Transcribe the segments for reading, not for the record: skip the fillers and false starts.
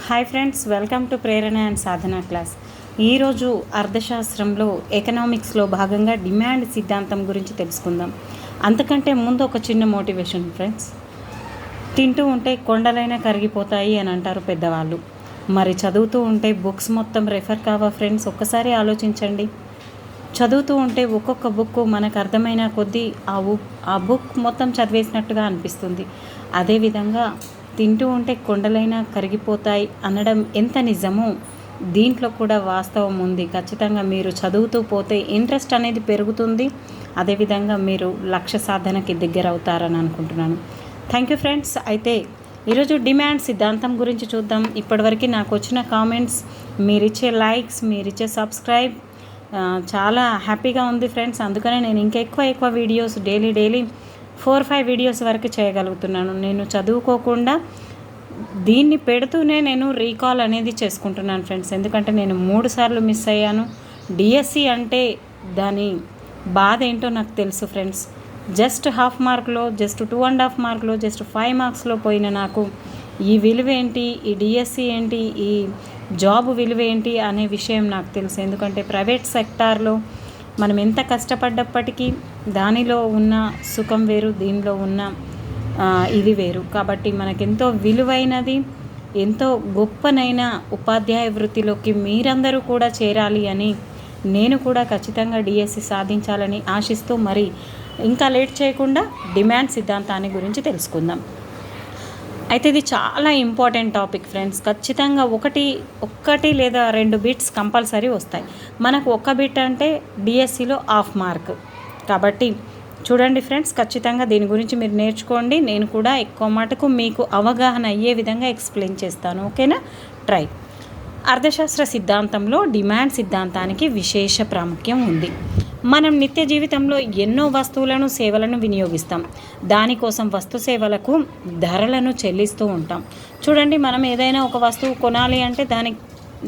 Hi friends, welcome to Prerana and Sadhana class. ఈరోజు అర్థశాస్త్రంలో ఎకనామిక్స్లో భాగంగా డిమాండ్ సిద్ధాంతం గురించి తెలుసుకుందాం. అంతకంటే ముందు ఒక చిన్న మోటివేషన్ ఫ్రెండ్స్. తింటూ ఉంటే కొండలైనా కరిగిపోతాయి అని అంటారు పెద్దవాళ్ళు. మరి చదువుతూ ఉంటే బుక్స్ మొత్తం రెఫర్ కావా ఫ్రెండ్స్? ఒక్కసారి ఆలోచించండి. చదువుతూ ఉంటే ఒక్కొక్క బుక్ మనకు అర్థమైన కొద్దీ ఆ బుక్ మొత్తం చదివేసినట్టుగా అనిపిస్తుంది. అదేవిధంగా తింటూ ఉంటే కొండలైనా కరిగిపోతాయి అనడం ఎంత నిజమో దీంట్లో కూడా వాస్తవం ఉంది. ఖచ్చితంగా మీరు చదువుతూ పోతే ఇంట్రెస్ట్ అనేది పెరుగుతుంది. అదేవిధంగా మీరు లక్ష్య సాధనకి దగ్గర అవుతారని అనుకుంటున్నాను. Thank you friends. అయితే ఈరోజు డిమాండ్ సిద్ధాంతం గురించి చూద్దాం. ఇప్పటివరకు నాకు వచ్చిన కామెంట్స్, మీరిచ్చే లైక్స్, మీరిచ్చే సబ్స్క్రైబ్ చాలా హ్యాపీగా ఉంది ఫ్రెండ్స్. అందుకనే నేను ఇంకా ఎక్కువ వీడియోస్ డైలీ 4-5 వీడియోస్ వరకు చేయగలుగుతున్నాను. నేను చదువుకోకుండా దీన్ని పెడుతూనే నేను రీకాల్ అనేది చేసుకుంటున్నాను ఫ్రెండ్స్. ఎందుకంటే నేను 3 సార్లు మిస్ అయ్యాను. డిఎస్సి అంటే దాని బాధ ఏంటో నాకు తెలుసు ఫ్రెండ్స్. జస్ట్ హాఫ్ మార్క్లో, జస్ట్ 2.5 మార్క్లో, జస్ట్ 5 మార్క్స్లో పోయిన నాకు ఈ విలువ ఏంటి, ఈ డిఎస్సి ఏంటి, ఈ జాబ్ విలువ ఏంటి అనే విషయం నాకు తెలుసు. ఎందుకంటే ప్రైవేట్ సెక్టార్లో మనం ఎంత కష్టపడ్డప్పటికీ దానిలో ఉన్న సుఖం వేరు, దీనిలో ఉన్న ఇది వేరు. కాబట్టి మనకెంతో విలువైనది, ఎంతో గొప్పనైన ఉపాధ్యాయ వృత్తిలోకి మీరందరూ కూడా చేరాలి అని నేను కూడా ఖచ్చితంగా డిఎస్సి సాధించాలని ఆశిస్తూ మరి ఇంకా లేట్ చేయకుండా డిమాండ్ సిద్ధాంతాన్ని గురించి తెలుసుకుందాం. అయితే ఇది చాలా ఇంపార్టెంట్ టాపిక్ ఫ్రెండ్స్. ఖచ్చితంగా ఒక్కటి లేదా 2 బిట్స్ కంపల్సరీ వస్తాయి. మనకు ఒక బిట్ అంటే డిఎస్సిలో హాఫ్ మార్క్. కాబట్టి చూడండి ఫ్రెండ్స్, ఖచ్చితంగా దీని గురించి మీరు నేర్చుకోండి. నేను కూడా ఎక్కువ మటుకు మీకు అవగాహన అయ్యే విధంగా ఎక్స్ప్లెయిన్ చేస్తాను. ఓకేనా? ట్రై. అర్థశాస్త్ర సిద్ధాంతంలో డిమాండ్ సిద్ధాంతానికి విశేష ప్రాముఖ్యం ఉంది. మనం నిత్య జీవితంలో ఎన్నో వస్తువులను, సేవలను వినియోగిస్తాం. దానికోసం వస్తు సేవలకు ధరలను చెల్లిస్తూ ఉంటాం. చూడండి, మనం ఏదైనా ఒక వస్తువు కొనాలి అంటే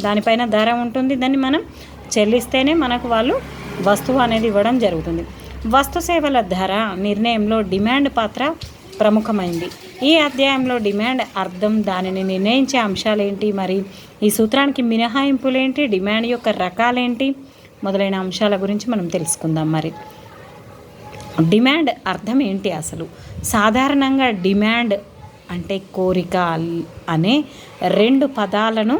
దానిపైన ధర ఉంటుంది. దాన్ని మనం చెల్లిస్తేనే మనకు వాళ్ళు వస్తువు అనేది ఇవ్వడం జరుగుతుంది. వస్తు సేవల ధర నిర్ణయంలో డిమాండ్ పాత్ర ప్రముఖమైంది. ఈ అధ్యాయంలో డిమాండ్ అర్థం, దానిని నిర్ణయించే అంశాలేంటి, మరి ఈ సూత్రానికి మినహాయింపులేంటి, డిమాండ్ యొక్క రకాలేంటి మొదలైన అంశాల గురించి మనం తెలుసుకుందాం. మరి డిమాండ్ అర్థం ఏంటి అసలు? సాధారణంగా డిమాండ్ అంటే కోరిక అనే 2 పదాలను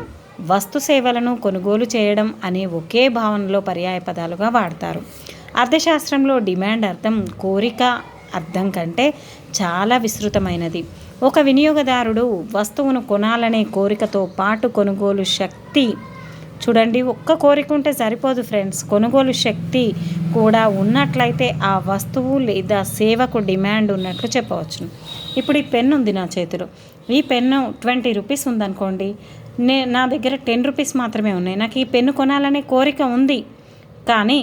వస్తు సేవలను కొనుగోలు చేయడం అనే ఒకే భావనలో పర్యాయ పదాలుగా వాడతారు. అర్థశాస్త్రంలో డిమాండ్ అర్థం కోరిక అర్థం కంటే చాలా విస్తృతమైనది. ఒక వినియోగదారుడు వస్తువును కొనాలనే కోరికతో పాటు కొనుగోలు శక్తి, చూడండి, ఒక్క కోరిక ఉంటే సరిపోదు ఫ్రెండ్స్, కొనుగోలు శక్తి కూడా ఉన్నట్లయితే ఆ వస్తువు లేదా సేవకు డిమాండ్ ఉన్నట్లు చెప్పవచ్చు. ఇప్పుడు ఈ పెన్ను ఉంది నా చేతిలో. ఈ పెన్ను 20 రూపీస్ ఉందనుకోండి. నా దగ్గర 10 రూపీస్ మాత్రమే ఉన్నాయి. నాకు ఈ పెన్ను కొనాలనే కోరిక ఉంది, కానీ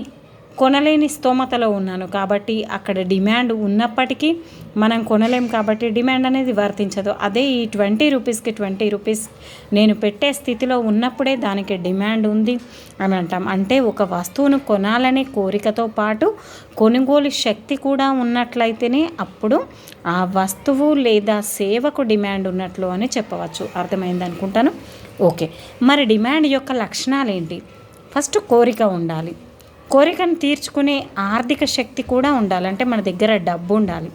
కొనలేని స్తోమతలో ఉన్నాను. కాబట్టి అక్కడ డిమాండ్ ఉన్నప్పటికీ మనం కొనలేం కాబట్టి డిమాండ్ అనేది వర్తించదు. అదే ఈ 20 రూపీస్కి 20 రూపీస్ నేను పెట్టే స్థితిలో ఉన్నప్పుడే దానికి డిమాండ్ ఉంది అని అంటాం. అంటే ఒక వస్తువును కొనాలనే కోరికతో పాటు కొనుగోలు శక్తి కూడా ఉన్నట్లయితేనే అప్పుడు ఆ వస్తువు లేదా సేవకు డిమాండ్ ఉన్నట్లు అని చెప్పవచ్చు. అర్థమైంది అనుకుంటాను. ఓకే, మరి డిమాండ్ యొక్క లక్షణాలు ఏంటి? ఫస్ట్ కోరిక ఉండాలి. కోరికను తీర్చుకునే ఆర్థిక శక్తి కూడా ఉండాలి. అంటే మన దగ్గర డబ్బు ఉండాలి.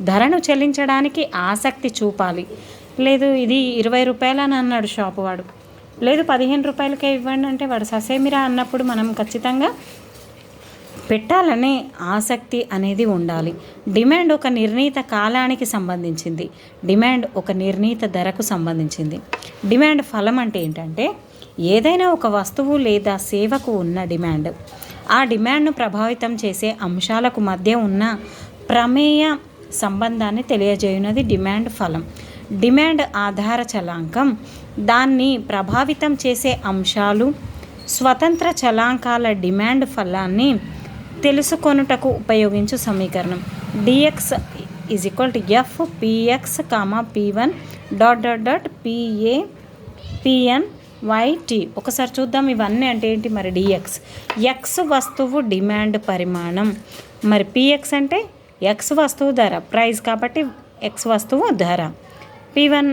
ధరను చెల్లించడానికి ఆసక్తి చూపాలి. లేదు, ఇది 20 రూపాయలు అని అన్నాడు షాపు వాడు, లేదు 15 రూపాయలకే ఇవ్వండి అంటే వాడు ససేమిరా అన్నప్పుడు మనం ఖచ్చితంగా పెట్టాలనే ఆసక్తి అనేది ఉండాలి. డిమాండ్ ఒక నిర్ణీత కాలానికి సంబంధించింది. డిమాండ్ ఒక నిర్ణీత ధరకు సంబంధించింది. డిమాండ్ ఫలం అంటే ఏంటంటే ఏదైనా ఒక వస్తువు లేదా సేవకు ఉన్న డిమాండ్, ఆ డిమాండ్ను ప్రభావితం చేసే అంశాలకు మధ్య ఉన్న ప్రమేయ సంబంధాన్ని తెలియజేయున్నది డిమాండ్ ఫలం. డిమాండ్ ఆధార చలాంకం దాన్ని ప్రభావితం చేసే అంశాలు, స్వతంత్ర చలాంకాల డిమాండ్ ఫలాన్ని తెలుసుకొనుటకు ఉపయోగించు సమీకరణం. dx = f px, p1 ... pn YT. ఒకసారి చూద్దాం ఇవన్నీ అంటే ఏంటి. మరి డిఎక్స్, ఎక్స్ వస్తువు డిమాండ్ పరిమాణం. మరి పిఎక్స్ అంటే ఎక్స్ వస్తువు ధర, ప్రైస్ కాబట్టి ఎక్స్ వస్తువు ధర. P1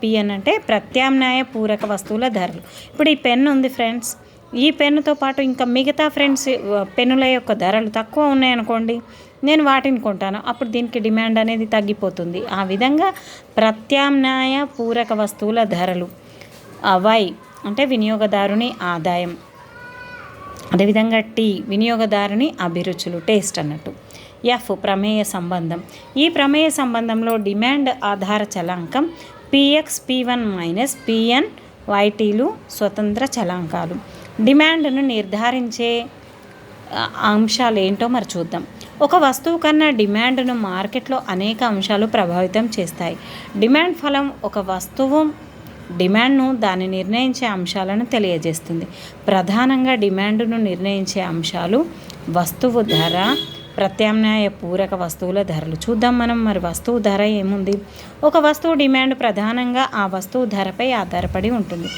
పి అని అంటే ప్రత్యామ్నాయ పూరక వస్తువుల ధరలు. ఇప్పుడు ఈ పెన్ను ఉంది ఫ్రెండ్స్, ఈ పెన్నుతో పాటు ఇంకా మిగతా పెన్నుల యొక్క ధరలు తక్కువ ఉన్నాయనుకోండి, నేను వాటిని కొంటాను, అప్పుడు దీనికి డిమాండ్ అనేది తగ్గిపోతుంది. ఆ విధంగా ప్రత్యామ్నాయ పూరక వస్తువుల ధరలు. వై అంటే వినియోగదారుని ఆదాయం, అదేవిధంగా టీ వినియోగదారుని అభిరుచులు, టేస్ట్ అన్నట్టు. ఎఫ్ ప్రమేయ సంబంధం. ఈ ప్రమేయ సంబంధంలో డిమాండ్ ఆధార చలాంకం పిఎక్స్ పి1 మైనస్ పిఎన్ వైటీలు స్వతంత్ర చలాంకాలు. డిమాండ్ను నిర్ధారించే అంశాలు ఏంటో మరి చూద్దాం. ఒక వస్తువు కన్నా డిమాండ్ను మార్కెట్లో అనేక అంశాలు ప్రభావితం చేస్తాయి. డిమాండ్ ఫలం ఒక వస్తువు డిమాండ్ను దాన్ని నిర్ణయించే అంశాలను తెలియజేస్తుంది. ప్రధానంగా డిమాండ్ను నిర్ణయించే అంశాలు వస్తువు ధర, ప్రత్యామ్నాయ పూరక వస్తువుల ధరలు. చూద్దాం మనం మరి వస్తువు ధర ఏముంది. ఒక వస్తువు డిమాండ్ ప్రధానంగా ఆ వస్తువు ధరపై ఆధారపడి ఉంటుంది.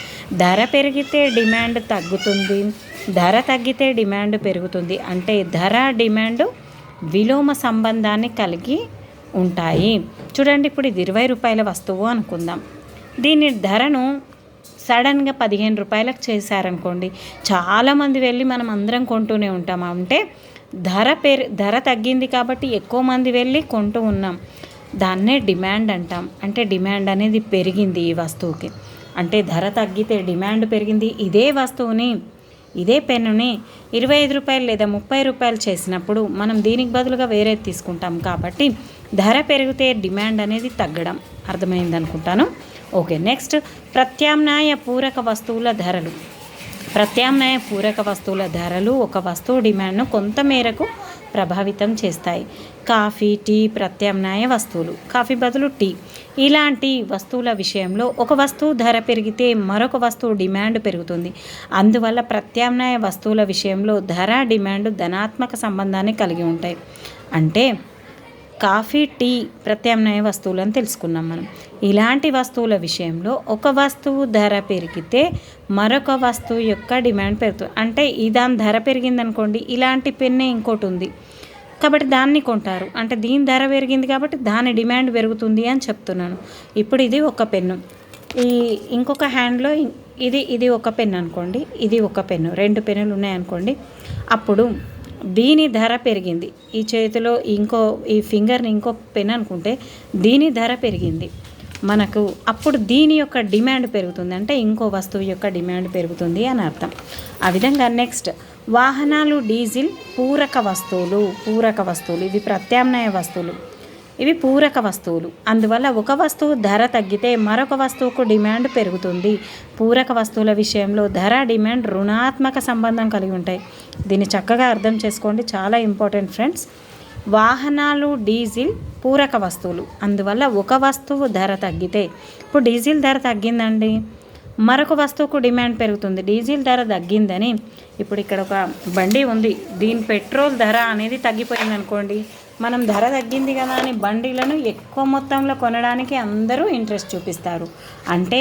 ధర పెరిగితే డిమాండ్ తగ్గుతుంది, ధర తగ్గితే డిమాండ్ పెరుగుతుంది. అంటే ధర డిమాండ్ విలోమ సంబంధాన్ని కలిగి ఉంటాయి. చూడండి, ఇప్పుడు ఇది 20 రూపాయల వస్తువు అనుకుందాం. దీని ధరను సడన్గా 15 రూపాయలకు చేశారనుకోండి, చాలామంది వెళ్ళి మనం అందరం కొంటూనే ఉంటాం. అంటే ధర తగ్గింది కాబట్టి ఎక్కువ మంది వెళ్ళి కొంటూ ఉన్నాం, దాన్నే డిమాండ్ అంటాం. అంటే డిమాండ్ అనేది పెరిగింది ఈ వస్తువుకి. అంటే ధర తగ్గితే డిమాండ్ పెరిగింది. ఇదే వస్తువుని, ఇదే పెన్నుని 25 రూపాయలు లేదా 30 రూపాయలు చేసినప్పుడు మనం దీనికి బదులుగా వేరేది తీసుకుంటాం. కాబట్టి ధర పెరిగితే డిమాండ్ అనేది తగ్గడం అర్థమైంది అనుకుంటాను. ఓకే, నెక్స్ట్ ప్రత్యామ్నాయ పూరక వస్తువుల ధరలు. ప్రత్యామ్నాయ పూరక వస్తువుల ధరలు ఒక వస్తువు డిమాండ్ను కొంత మేరకు ప్రభావితం చేస్తాయి. కాఫీ, టీ ప్రత్యామ్నాయ వస్తువులు. కాఫీ బదులు టీ ఇలాంటి వస్తువుల విషయంలో ఒక వస్తువు ధర పెరిగితే మరొక వస్తువు డిమాండ్ పెరుగుతుంది. అందువల్ల ప్రత్యామ్నాయ వస్తువుల విషయంలో ధర, డిమాండ్ ధనాత్మక సంబంధాన్ని కలిగి ఉంటాయి. అంటే కాఫీ, టీ ప్రత్యామ్నాయ వస్తువులు అని తెలుసుకున్నాం మనం. ఇలాంటి వస్తువుల విషయంలో ఒక వస్తువు ధర పెరిగితే మరొక వస్తువు యొక్క డిమాండ్ పెరుగుతుంది. అంటే దాని ధర పెరిగిందనుకోండి, ఇలాంటి పెన్నే ఇంకోటి ఉంది కాబట్టి దాన్ని కొంటారు. అంటే దీని ధర పెరిగింది కాబట్టి దాని డిమాండ్ పెరుగుతుంది అని చెప్తున్నాను. ఇప్పుడు ఇది ఒక పెన్ను, ఇంకొక హ్యాండ్లో ఇది ఒక పెన్ను అనుకోండి, ఇది ఒక పెన్ను, 2 పెన్నులు ఉన్నాయనుకోండి. అప్పుడు దీని ధర పెరిగింది, ఈ చేతిలో ఈ ఫింగర్ని ఇంకో పెన్ అనుకుంటే దీని ధర పెరిగింది మనకు, అప్పుడు దీని యొక్క డిమాండ్ పెరుగుతుంది. అంటే ఇంకో వస్తువు యొక్క డిమాండ్ పెరుగుతుంది అని అర్థం. ఆ విధంగా నెక్స్ట్ వాహనాలు, డీజిల్ పూరక వస్తువులు. ఇవి ప్రత్యామ్నాయ వస్తువులు, ఇవి పూరక వస్తువులు. అందువల్ల ఒక వస్తువు ధర తగ్గితే మరొక వస్తువుకు డిమాండ్ పెరుగుతుంది. పూరక వస్తువుల విషయంలో ధర, డిమాండ్ రుణాత్మక సంబంధం కలిగి ఉంటాయి. దీన్ని చక్కగా అర్థం చేసుకోండి, చాలా ఇంపార్టెంట్ ఫ్రెండ్స్. వాహనాలు, డీజిల్ పూరక వస్తువులు. అందువల్ల ఒక వస్తువు ధర తగ్గితే, ఇప్పుడు డీజిల్ ధర తగ్గిందండి, మరొక వస్తువుకు డిమాండ్ పెరుగుతుంది. డీజిల్ ధర తగ్గిందని ఇప్పుడు ఇక్కడ ఒక బండి ఉంది, దీని పెట్రోల్ ధర అనేది తగ్గిపోయింది అనుకోండి, మనం ధర తగ్గింది కదా అని బండిలను ఎక్కువ మొత్తంలో కొనడానికి అందరూ ఇంట్రెస్ట్ చూపిస్తారు. అంటే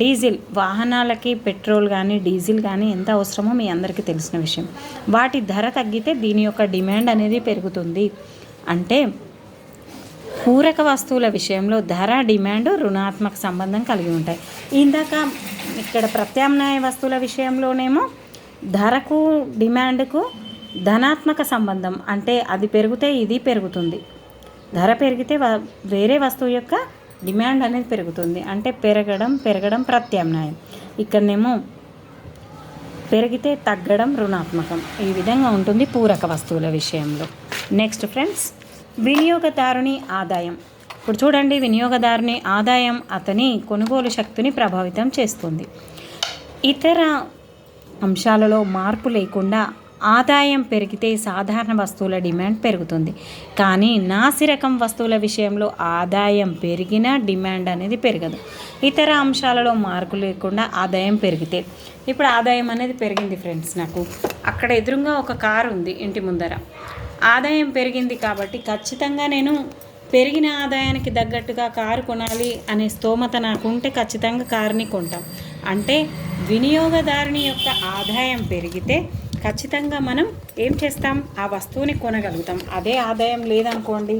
డీజిల్ వాహనాలకి పెట్రోల్ కానీ డీజిల్ కానీ ఎంత అవసరమో మీ అందరికీ తెలిసిన విషయం. వాటి ధర తగ్గితే దీని యొక్క డిమాండ్ అనేది పెరుగుతుంది. అంటే పూరక వస్తువుల విషయంలో ధర, డిమాండ్ రుణాత్మక సంబంధం కలిగి ఉంటాయి. ఇందాక ఇక్కడ ప్రత్యామ్నాయ వస్తువుల విషయంలోనేమో ధరకు, డిమాండ్కు ధనాత్మక సంబంధం. అంటే అది పెరిగితే ఇది పెరుగుతుంది, ధర పెరిగితే వేరే వస్తువు యొక్క డిమాండ్ అనేది పెరుగుతుంది. అంటే పెరగడం ప్రత్యామ్నాయం. ఇక్కడనేమో పెరిగితే తగ్గడం రుణాత్మకం. ఈ విధంగా ఉంటుంది పూరక వస్తువుల విషయంలో. నెక్స్ట్ ఫ్రెండ్స్, వినియోగదారుని ఆదాయం. ఇప్పుడు చూడండి, వినియోగదారుని ఆదాయం అతని కొనుగోలు శక్తిని ప్రభావితం చేస్తుంది. ఇతర అంశాలలో మార్పు లేకుండా ఆదాయం పెరిగితే సాధారణ వస్తువుల డిమాండ్ పెరుగుతుంది. కానీ నాసిరకం వస్తువుల విషయంలో ఆదాయం పెరిగినా డిమాండ్ అనేది పెరగదు. ఇతర అంశాలలో మార్పు లేకుండా ఆదాయం పెరిగితే, ఇప్పుడు ఆదాయం అనేది పెరిగింది ఫ్రెండ్స్, నాకు అక్కడ ఎదురుగా ఒక కారు ఉంది ఇంటి ముందర, ఆదాయం పెరిగింది కాబట్టి ఖచ్చితంగా నేను పెరిగిన ఆదాయానికి తగ్గట్టుగా కారు కొనాలి అనే స్తోమత నాకు ఉంటే ఖచ్చితంగా కారుని కొంటాం. అంటే వినియోగదారుని యొక్క ఆదాయం పెరిగితే ఖచ్చితంగా మనం ఏం చేస్తాం, ఆ వస్తువుని కొనగలుగుతాం. అదే ఆదాయం లేదనుకోండి,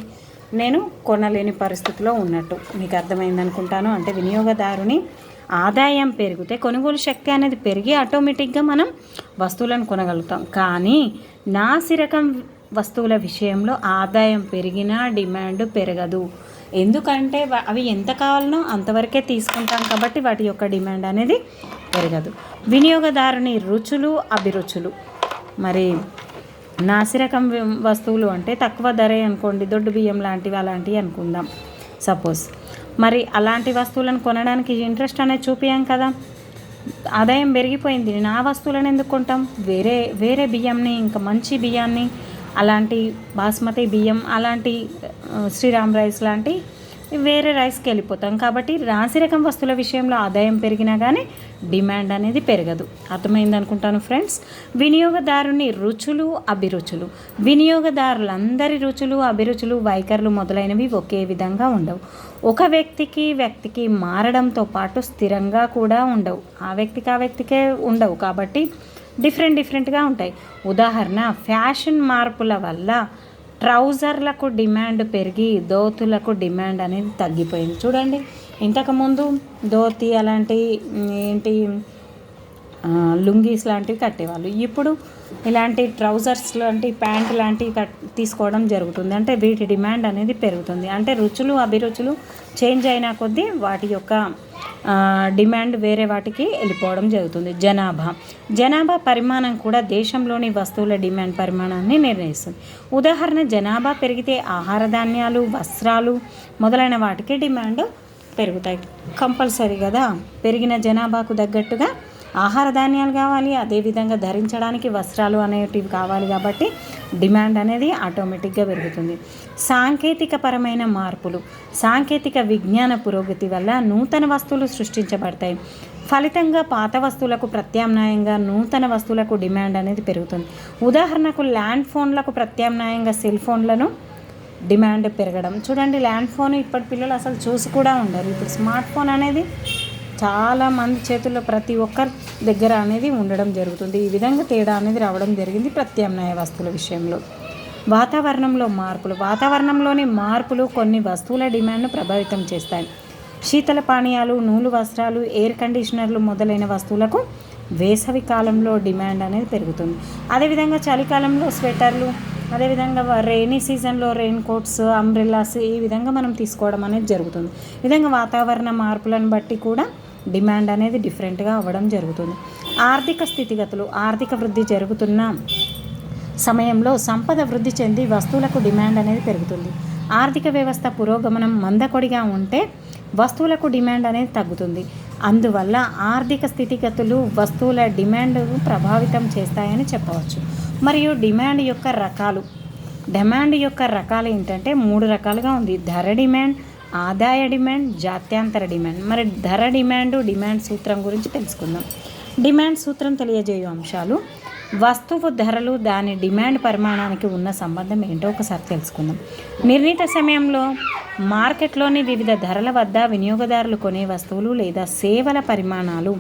నేను కొనలేని పరిస్థితిలో ఉన్నట్టు మీకు అర్థమైంది అనుకుంటాను. అంటే వినియోగదారుని ఆదాయం పెరిగితే కొనుగోలు శక్తి అనేది పెరిగి ఆటోమేటిక్గా మనం వస్తువులను కొనగలుగుతాం. కానీ నాసిరకం వస్తువుల విషయంలో ఆదాయం పెరిగినా డిమాండ్ పెరగదు. ఎందుకంటే అవి ఎంత కావాలనో అంతవరకే తీసుకుంటాం కాబట్టి వాటి యొక్క డిమాండ్ అనేది పెరగదు. వినియోగదారుని రుచులు అభిరుచులు, మరి నాసిరకం వస్తువులు అంటే తక్కువ ధరే అనుకోండి, దొడ్డు బియ్యం లాంటివి అలాంటివి అనుకుందాం సపోజ్. మరి అలాంటి వస్తువులను కొనడానికి ఇంట్రెస్ట్ అనేది చూపించాం కదా, ఆదాయం పెరిగిపోయింది, నా వస్తువులను ఎందుకు కొంటాం? వేరే బియ్యంని, ఇంకా మంచి బియ్యాన్ని, అలాంటి బాస్మతి బియ్యం, అలాంటి శ్రీరామ్ రైస్ లాంటి వేరే రైస్కి వెళ్ళిపోతాం. కాబట్టి నాసిరకం వస్తువుల విషయంలో ఆదాయం పెరిగినా కానీ డిమాండ్ అనేది పెరగదు. అర్థమైంది అనుకుంటాను ఫ్రెండ్స్. వినియోగదారుని రుచులు అభిరుచులు, వినియోగదారులందరి రుచులు అభిరుచులు వైఖరులు మొదలైనవి ఒకే విధంగా ఉండవు. ఒక వ్యక్తికి మారడంతో పాటు స్థిరంగా కూడా ఉండవు. ఆ వ్యక్తికే ఉండవు కాబట్టి డిఫరెంట్గా ఉంటాయి. ఉదాహరణ, ఫ్యాషన్ మార్పుల వల్ల ట్రౌజర్లకు డిమాండ్ పెరిగి ధోతులకు డిమాండ్ అనేది తగ్గిపోయింది. చూడండి, ఇంతకుముందు ధోతి అలాంటి లుంగీస్ లాంటివి కట్టేవాళ్ళు, ఇప్పుడు ఇలాంటి ట్రౌజర్స్ లాంటి ప్యాంట్ లాంటివి తీసుకోవడం జరుగుతుంది. అంటే వీటి డిమాండ్ అనేది పెరుగుతుంది. అంటే రుచులు అభిరుచులు చేంజ్ అయినా కొద్దీ వాటి యొక్క డిమాండ్ వేరే వాటికి వెళ్ళిపోవడం జరుగుతుంది. జనాభా పరిమాణం కూడా దేశంలోని వస్తువుల డిమాండ్ పరిమాణాన్ని నిర్ణయిస్తుంది. ఉదాహరణ, జనాభా పెరిగితే ఆహార ధాన్యాలు, వస్త్రాలు మొదలైన వాటికి డిమాండ్ పెరుగుతాయి. కంపల్సరీ కదా, పెరిగిన జనాభాకు తగ్గట్టుగా ఆహార ధాన్యాలు కావాలి, అదేవిధంగా ధరించడానికి వస్త్రాలు అనేటివి కావాలి. కాబట్టి డిమాండ్ అనేది ఆటోమేటిక్గా పెరుగుతుంది. సాంకేతికపరమైన మార్పులు, సాంకేతిక విజ్ఞాన పురోగతి వల్ల నూతన వస్తువులు సృష్టించబడతాయి. ఫలితంగా పాత వస్తువులకు ప్రత్యామ్నాయంగా నూతన వస్తువులకు డిమాండ్ అనేది పెరుగుతుంది. ఉదాహరణకు, ల్యాండ్ ఫోన్లకు ప్రత్యామ్నాయంగా సెల్ ఫోన్లను డిమాండ్ పెరగడం. చూడండి, ల్యాండ్ ఫోన్ ఇప్పటి పిల్లలు అసలు చూసి కూడా ఉండరు. ఇప్పుడు స్మార్ట్ ఫోన్ అనేది చాలామంది చేతుల్లో ప్రతి ఒక్కరి దగ్గర అనేది ఉండడం జరుగుతుంది. ఈ విధంగా తేడా అనేది రావడం జరిగింది ప్రత్యామ్నాయ వస్తువుల విషయంలో. వాతావరణంలో మార్పులు, వాతావరణంలోని మార్పులు కొన్ని వస్తువుల డిమాండ్ను ప్రభావితం చేస్తాయి. శీతల పానీయాలు, నూలు వస్త్రాలు, ఎయిర్ కండిషనర్లు మొదలైన వస్తువులకు వేసవి కాలంలో డిమాండ్ అనేది పెరుగుతుంది. అదేవిధంగా చలికాలంలో స్వెటర్లు, అదేవిధంగా రెయినీ సీజన్లో రెయిన్ కోట్స్, అంబ్రెల్లాస్ ఈ విధంగా మనం తీసుకోవడం అనేది జరుగుతుంది. ఈ విధంగా వాతావరణ మార్పులను బట్టి కూడా డిమాండ్ అనేది డిఫరెంట్గా అవ్వడం జరుగుతుంది. ఆర్థిక స్థితిగతులు, ఆర్థిక వృద్ధి జరుగుతున్న సమయంలో సంపద వృద్ధి చెంది వస్తువులకు డిమాండ్ అనేది పెరుగుతుంది. ఆర్థిక వ్యవస్థ పురోగమనం మందకొడిగా ఉంటే వస్తువులకు డిమాండ్ అనేది తగ్గుతుంది. అందువల్ల ఆర్థిక స్థితిగతులు వస్తువుల డిమాండ్ ప్రభావితం చేస్తాయని చెప్పవచ్చు. మరియు డిమాండ్ యొక్క రకాలు ఏంటంటే 3 రకాలుగా ఉంది. ధర డిమాండ్, ఆదాయ డిమాండ్, జాత్యాంతర డిమాండ్. మరి ధర డిమాండ్ సూత్రం గురించి తెలుసుకుందాం. డిమాండ్ సూత్రం తెలియజేయు అంశాలు: వస్తువు ధరలు దాని డిమాండ్ పరిమాణానికి ఉన్న సంబంధం ఏంటో ఒకసారి తెలుసుకుందాం. నిర్ణీత సమయంలో మార్కెట్లోని వివిధ ధరల వద్ద వినియోగదారులు కొనే వస్తువులు లేదా సేవల పరిమాణాలు,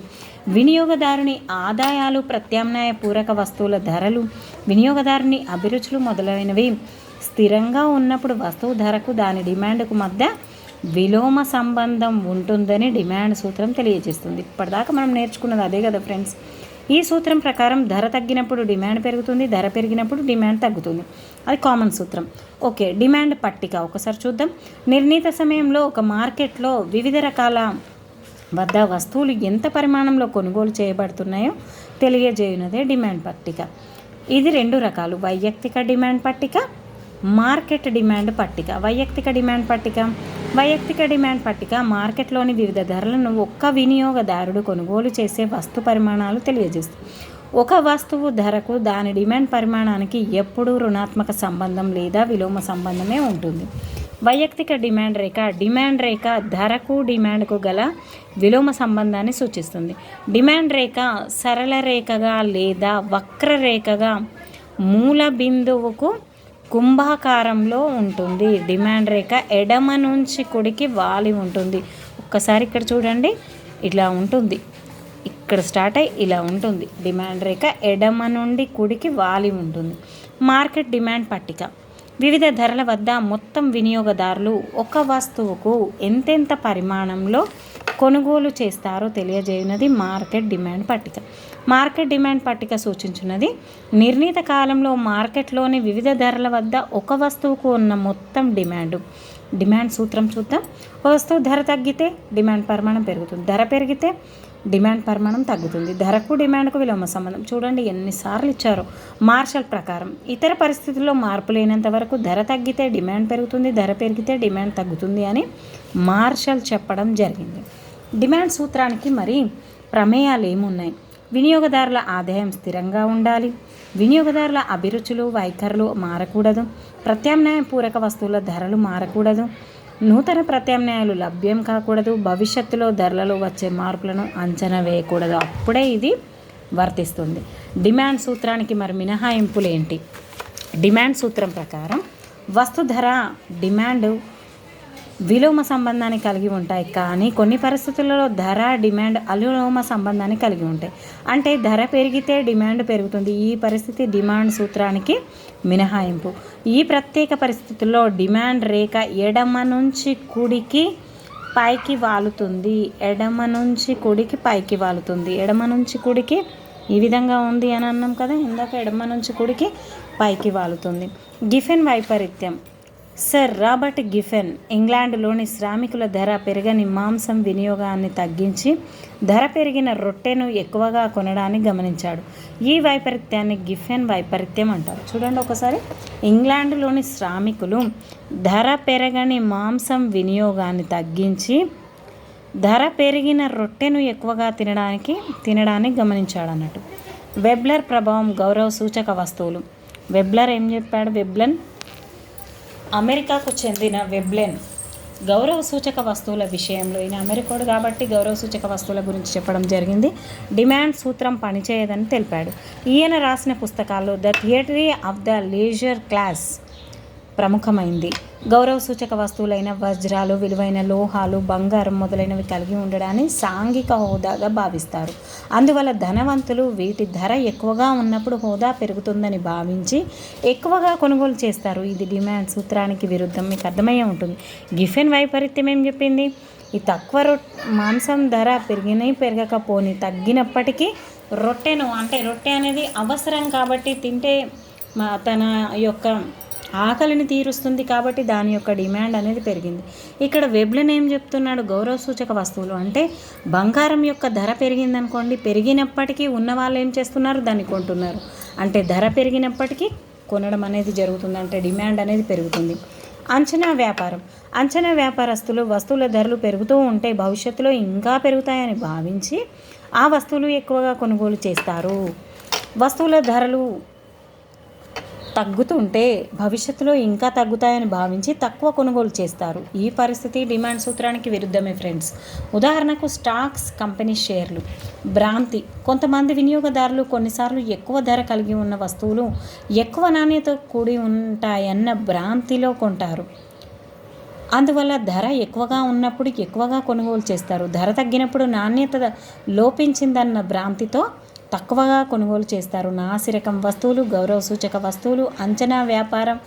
వినియోగదారుని ఆదాయాలు, ప్రత్యామ్నాయ పూరక వస్తువుల ధరలు, వినియోగదారుని అభిరుచులు మొదలైనవి స్థిరంగా ఉన్నప్పుడు వస్తువు ధరకు దాని డిమాండ్కు మధ్య విలోమ సంబంధం ఉంటుందని డిమాండ్ సూత్రం తెలియజేస్తుంది. ఇప్పటిదాకా మనం నేర్చుకున్నది అదే కదా ఫ్రెండ్స్. ఈ సూత్రం ప్రకారం ధర తగ్గినప్పుడు డిమాండ్ పెరుగుతుంది, ధర పెరిగినప్పుడు డిమాండ్ తగ్గుతుంది. అది కామన్ సూత్రం. ఓకే, డిమాండ్ పట్టిక ఒకసారి చూద్దాం. నిర్ణీత సమయంలో ఒక మార్కెట్లో వివిధ రకాల వద్ద వస్తువులు ఎంత పరిమాణంలో కొనుగోలు చేయబడుతున్నాయో తెలియజేయున్నదే డిమాండ్ పట్టిక. ఇది 2 రకాలు: వైయక్తిక డిమాండ్ పట్టిక, మార్కెట్ డిమాండ్ పట్టిక. వైయక్తిక డిమాండ్ పట్టిక మార్కెట్లోని వివిధ ధరలను ఒక్క వినియోగదారుడు కొనుగోలు చేసే వస్తు పరిమాణాలు తెలియజేస్తుంది. ఒక వస్తువు ధరకు దాని డిమాండ్ పరిమాణానికి ఎప్పుడూ రుణాత్మక సంబంధం లేదా విలోమ సంబంధమే ఉంటుంది. వైయక్తిక డిమాండ్ రేఖ ధరకు డిమాండ్కు గల విలోమ సంబంధాన్ని సూచిస్తుంది. డిమాండ్ రేఖ సరళ రేఖగా లేదా వక్రరేఖగా మూల బిందువుకు కుంభాకారంలో ఉంటుంది. డిమాండ్ రేఖ ఎడమ నుంచి కుడికి వాలి ఉంటుంది. ఒక్కసారి ఇక్కడ చూడండి, ఇలా ఉంటుంది. ఇక్కడ స్టార్ట్ అయ్యి ఇలా ఉంటుంది. డిమాండ్ రేఖ ఎడమ నుండి కుడికి వాలి ఉంటుంది. మార్కెట్ డిమాండ్ పట్టిక వివిధ ధరల వద్ద మొత్తం వినియోగదారులు ఒక వస్తువుకు ఎంతెంత పరిమాణంలో కొనుగోలు చేస్తారో తెలియజేయున్నది మార్కెట్ డిమాండ్ పట్టిక. మార్కెట్ డిమాండ్ పట్టిక సూచించున్నది నిర్ణీత కాలంలో మార్కెట్లోని వివిధ ధరల వద్ద ఒక వస్తువుకు ఉన్న మొత్తం డిమాండ్ సూత్రం చూద్దాం. ఒక వస్తువు ధర తగ్గితే డిమాండ్ పరిమాణం పెరుగుతుంది, ధర పెరిగితే డిమాండ్ పరిమాణం తగ్గుతుంది. ధరకు డిమాండ్కు విలోమ సంబంధం చూడండి ఎన్నిసార్లు ఇచ్చారో. మార్షల్ ప్రకారం ఇతర పరిస్థితుల్లో మార్పు లేనంత వరకు ధర తగ్గితే డిమాండ్ పెరుగుతుంది, ధర పెరిగితే డిమాండ్ తగ్గుతుంది అని మార్షల్ చెప్పడం జరిగింది. డిమాండ్ సూత్రానికి మరి ప్రమేయాలు ఏమున్నాయి? వినియోగదారుల ఆదాయం స్థిరంగా ఉండాలి, వినియోగదారుల అభిరుచులు వైఖరులు మారకూడదు, ప్రత్యామ్నాయ పూరక వస్తువుల ధరలు మారకూడదు, నూతన ప్రత్యామ్నాయాలు లభ్యం కాకూడదు, భవిష్యత్తులో ధరలలో వచ్చే మార్పులను అంచనా వేయకూడదు. అప్పుడే ఇది వర్తిస్తుంది. డిమాండ్ సూత్రానికి మరి మినహాయింపులు ఏంటి? డిమాండ్ సూత్రం ప్రకారం వస్తు ధర డిమాండ్ విలోమ సంబంధాన్ని కలిగి ఉంటాయి, కానీ కొన్ని పరిస్థితులలో ధర డిమాండ్ అనులోమ సంబంధాన్ని కలిగి ఉంటాయి. అంటే ధర పెరిగితే డిమాండ్ పెరుగుతుంది. ఈ పరిస్థితి డిమాండ్ సూత్రానికి మినహాయింపు. ఈ ప్రత్యేక పరిస్థితుల్లో డిమాండ్ రేఖ ఎడమ నుంచి కుడికి పైకి వాలుతుంది. ఎడమ నుంచి కుడికి ఈ విధంగా ఉంది అని అన్నాం కదా ఇందాక. ఎడమ నుంచి కుడికి పైకి వాలుతుంది. గిఫెన్ వైపరీత్యం. సర్ రాబర్ట్ గిఫెన్ ఇంగ్లాండ్లోని శ్రామికుల ధర పెరగని మాంసం వినియోగాన్ని తగ్గించి ధర పెరిగిన రొట్టెను ఎక్కువగా కొనడాన్ని గమనించాడు. ఈ వైపరీత్యాన్ని గిఫెన్ వైపరీత్యం అంటారు. చూడండి ఒకసారి. ఇంగ్లాండ్లోని శ్రామికులు ధర పెరగని మాంసం వినియోగాన్ని తగ్గించి ధర పెరిగిన రొట్టెను ఎక్కువగా తినడాన్ని గమనించాడు అన్నట్టు. వెబ్లర్ ప్రభావం గౌరవ సూచక వస్తువులు. వెబ్లర్ ఏం చెప్పాడు? అమెరికాకు చెందిన వెబ్లెన్ గౌరవ సూచక వస్తువుల విషయంలో, ఈయన అమెరికాడు కాబట్టి గౌరవ సూచక వస్తువుల గురించి చెప్పడం జరిగింది. డిమాండ్ సూత్రం పనిచేయదని తెలిపాడు. ఈయన రాసిన పుస్తకాల్లో the theory of the leisure class ప్రముఖమైంది. గౌరవ సూచక వస్తువులైన వజ్రాలు, విలువైన లోహాలు, బంగారం మొదలైనవి కలిగి ఉండడాన్ని సాంఘిక హోదాగా భావిస్తారు. అందువల్ల ధనవంతులు వీటి ధర ఎక్కువగా ఉన్నప్పుడు హోదా పెరుగుతుందని భావించి ఎక్కువగా కొనుగోలు చేస్తారు. ఇది డిమాండ్ సూత్రానికి విరుద్ధం. మీకు అర్థమయ్యే ఉంటుంది. గిఫెన్ వైపరీత్యం ఏం చెప్పింది? ఈ తక్కువ మాంసం ధర పెరగకపోని తగ్గినప్పటికీ రొట్టెను, అంటే రొట్టె అనేది అవసరం కాబట్టి తింటే తన యొక్క ఆకలిని తీరుస్తుంది కాబట్టి దాని యొక్క డిమాండ్ అనేది పెరిగింది. ఇక్కడ వెబ్లెన్ ఏం చెప్తున్నాడు? గౌరవ సూచక వస్తువులు అంటే బంగారం యొక్క ధర పెరిగిందనుకోండి, పెరిగినప్పటికీ ఉన్న వాళ్ళు ఏం చేస్తున్నారు? దాన్ని కొంటున్నారు. అంటే ధర పెరిగినప్పటికీ కొనడం అనేది జరుగుతుంది. అంటే డిమాండ్ అనేది పెరుగుతుంది. అంచనా వ్యాపారస్తులు వస్తువుల ధరలు పెరుగుతూ ఉంటే భవిష్యత్తులో ఇంకా పెరుగుతాయని భావించి ఆ వస్తువులు ఎక్కువగా కొనుగోలు చేస్తారు. వస్తువుల ధరలు తగ్గుతుంటే భవిష్యత్తులో ఇంకా తగ్గుతాయని భావించి తక్కువ కొనుగోలు చేస్తారు. ఈ పరిస్థితి డిమాండ్ సూత్రానికి విరుద్ధమే ఫ్రెండ్స్. ఉదాహరణకు స్టాక్స్ కంపెనీ షేర్లు. భ్రాంతి. కొంతమంది వినియోగదారులు కొన్నిసార్లు ఎక్కువ ధర కలిగి ఉన్న వస్తువులు ఎక్కువ నాణ్యత కూడి ఉంటాయన్న భ్రాంతిలో కొంటారు. అందువల్ల ధర ఎక్కువగా ఉన్నప్పుడు ఎక్కువగా కొనుగోలు చేస్తారు. ధర తగ్గినప్పుడు నాణ్యత లోపించిందన్న భ్రాంతితో తక్కువగా కొనుగోలు చేస్తారు. నాసిరకం వస్తువులు, గౌరవ సూచక వస్తువులు, అంచనా వ్యాపారం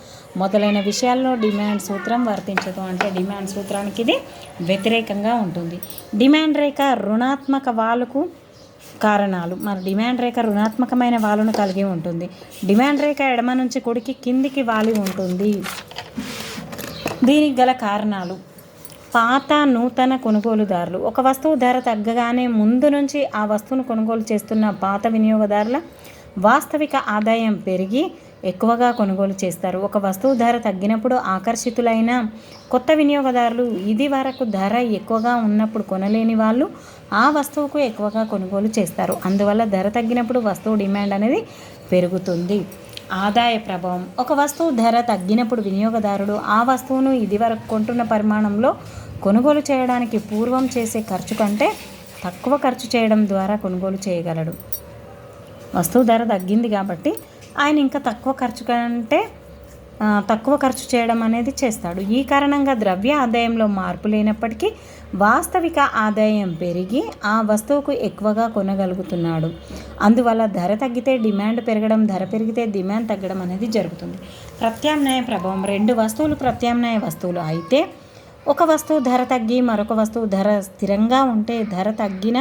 మొదలైన విషయాల్లో డిమాండ్ సూత్రం వర్తించదు. అంటే డిమాండ్ సూత్రానికి ఇది వ్యతిరేకంగా ఉంటుంది. డిమాండ్ రేఖ రుణాత్మక వాలుకు కారణాలు. మరి డిమాండ్ రేఖ రుణాత్మకమైన వాలును కలిగి ఉంటుంది. డిమాండ్ రేఖ ఎడమ నుంచి కుడికి కిందికి వాలి ఉంటుంది. దీనికి గల కారణాలు: పాత నూతన కొనుగోలుదారులు. ఒక వస్తువు ధర తగ్గగానే ముందు నుంచి ఆ వస్తువును కొనుగోలు చేస్తున్న పాత వినియోగదారుల వాస్తవిక ఆదాయం పెరిగి ఎక్కువగా కొనుగోలు చేస్తారు. ఒక వస్తువు ధర తగ్గినప్పుడు ఆకర్షితులైన కొత్త వినియోగదారులు ఇది వరకు ధర ఎక్కువగా ఉన్నప్పుడు కొనలేని వాళ్ళు ఆ వస్తువుకు ఎక్కువగా కొనుగోలు చేస్తారు. అందువల్ల ధర తగ్గినప్పుడు వస్తువు డిమాండ్ అనేది పెరుగుతుంది. ఆదాయ ప్రభావం. ఒక వస్తువు ధర తగ్గినప్పుడు వినియోగదారుడు ఆ వస్తువును ఇదివరకు కొంటున్న పరిమాణంలో కొనుగోలు చేయడానికి పూర్వం చేసే ఖర్చు కంటే తక్కువ ఖర్చు చేయడం ద్వారా కొనుగోలు చేయగలడు. వస్తువు ధర తగ్గింది కాబట్టి ఆయన ఇంకా తక్కువ ఖర్చు కంటే తక్కువ ఖర్చు చేయడం అనేది చేస్తాడు. ఈ కారణంగా ద్రవ్య ఆదాయంలో మార్పు లేనప్పటికీ వాస్తవిక ఆదాయం పెరిగి ఆ వస్తువుకు ఎక్కువగా కొనగలుగుతున్నాడు. అందువల్ల ధర తగ్గితే డిమాండ్ పెరగడం, ధర పెరిగితే డిమాండ్ తగ్గడం అనేది జరుగుతుంది. ప్రత్యామ్నాయ ప్రభావం. రెండు వస్తువులు ప్రత్యామ్నాయ వస్తువులు అయితే ఒక వస్తువు ధర తగ్గి మరొక వస్తువు ధర స్థిరంగా ఉంటే ధర తగ్గిన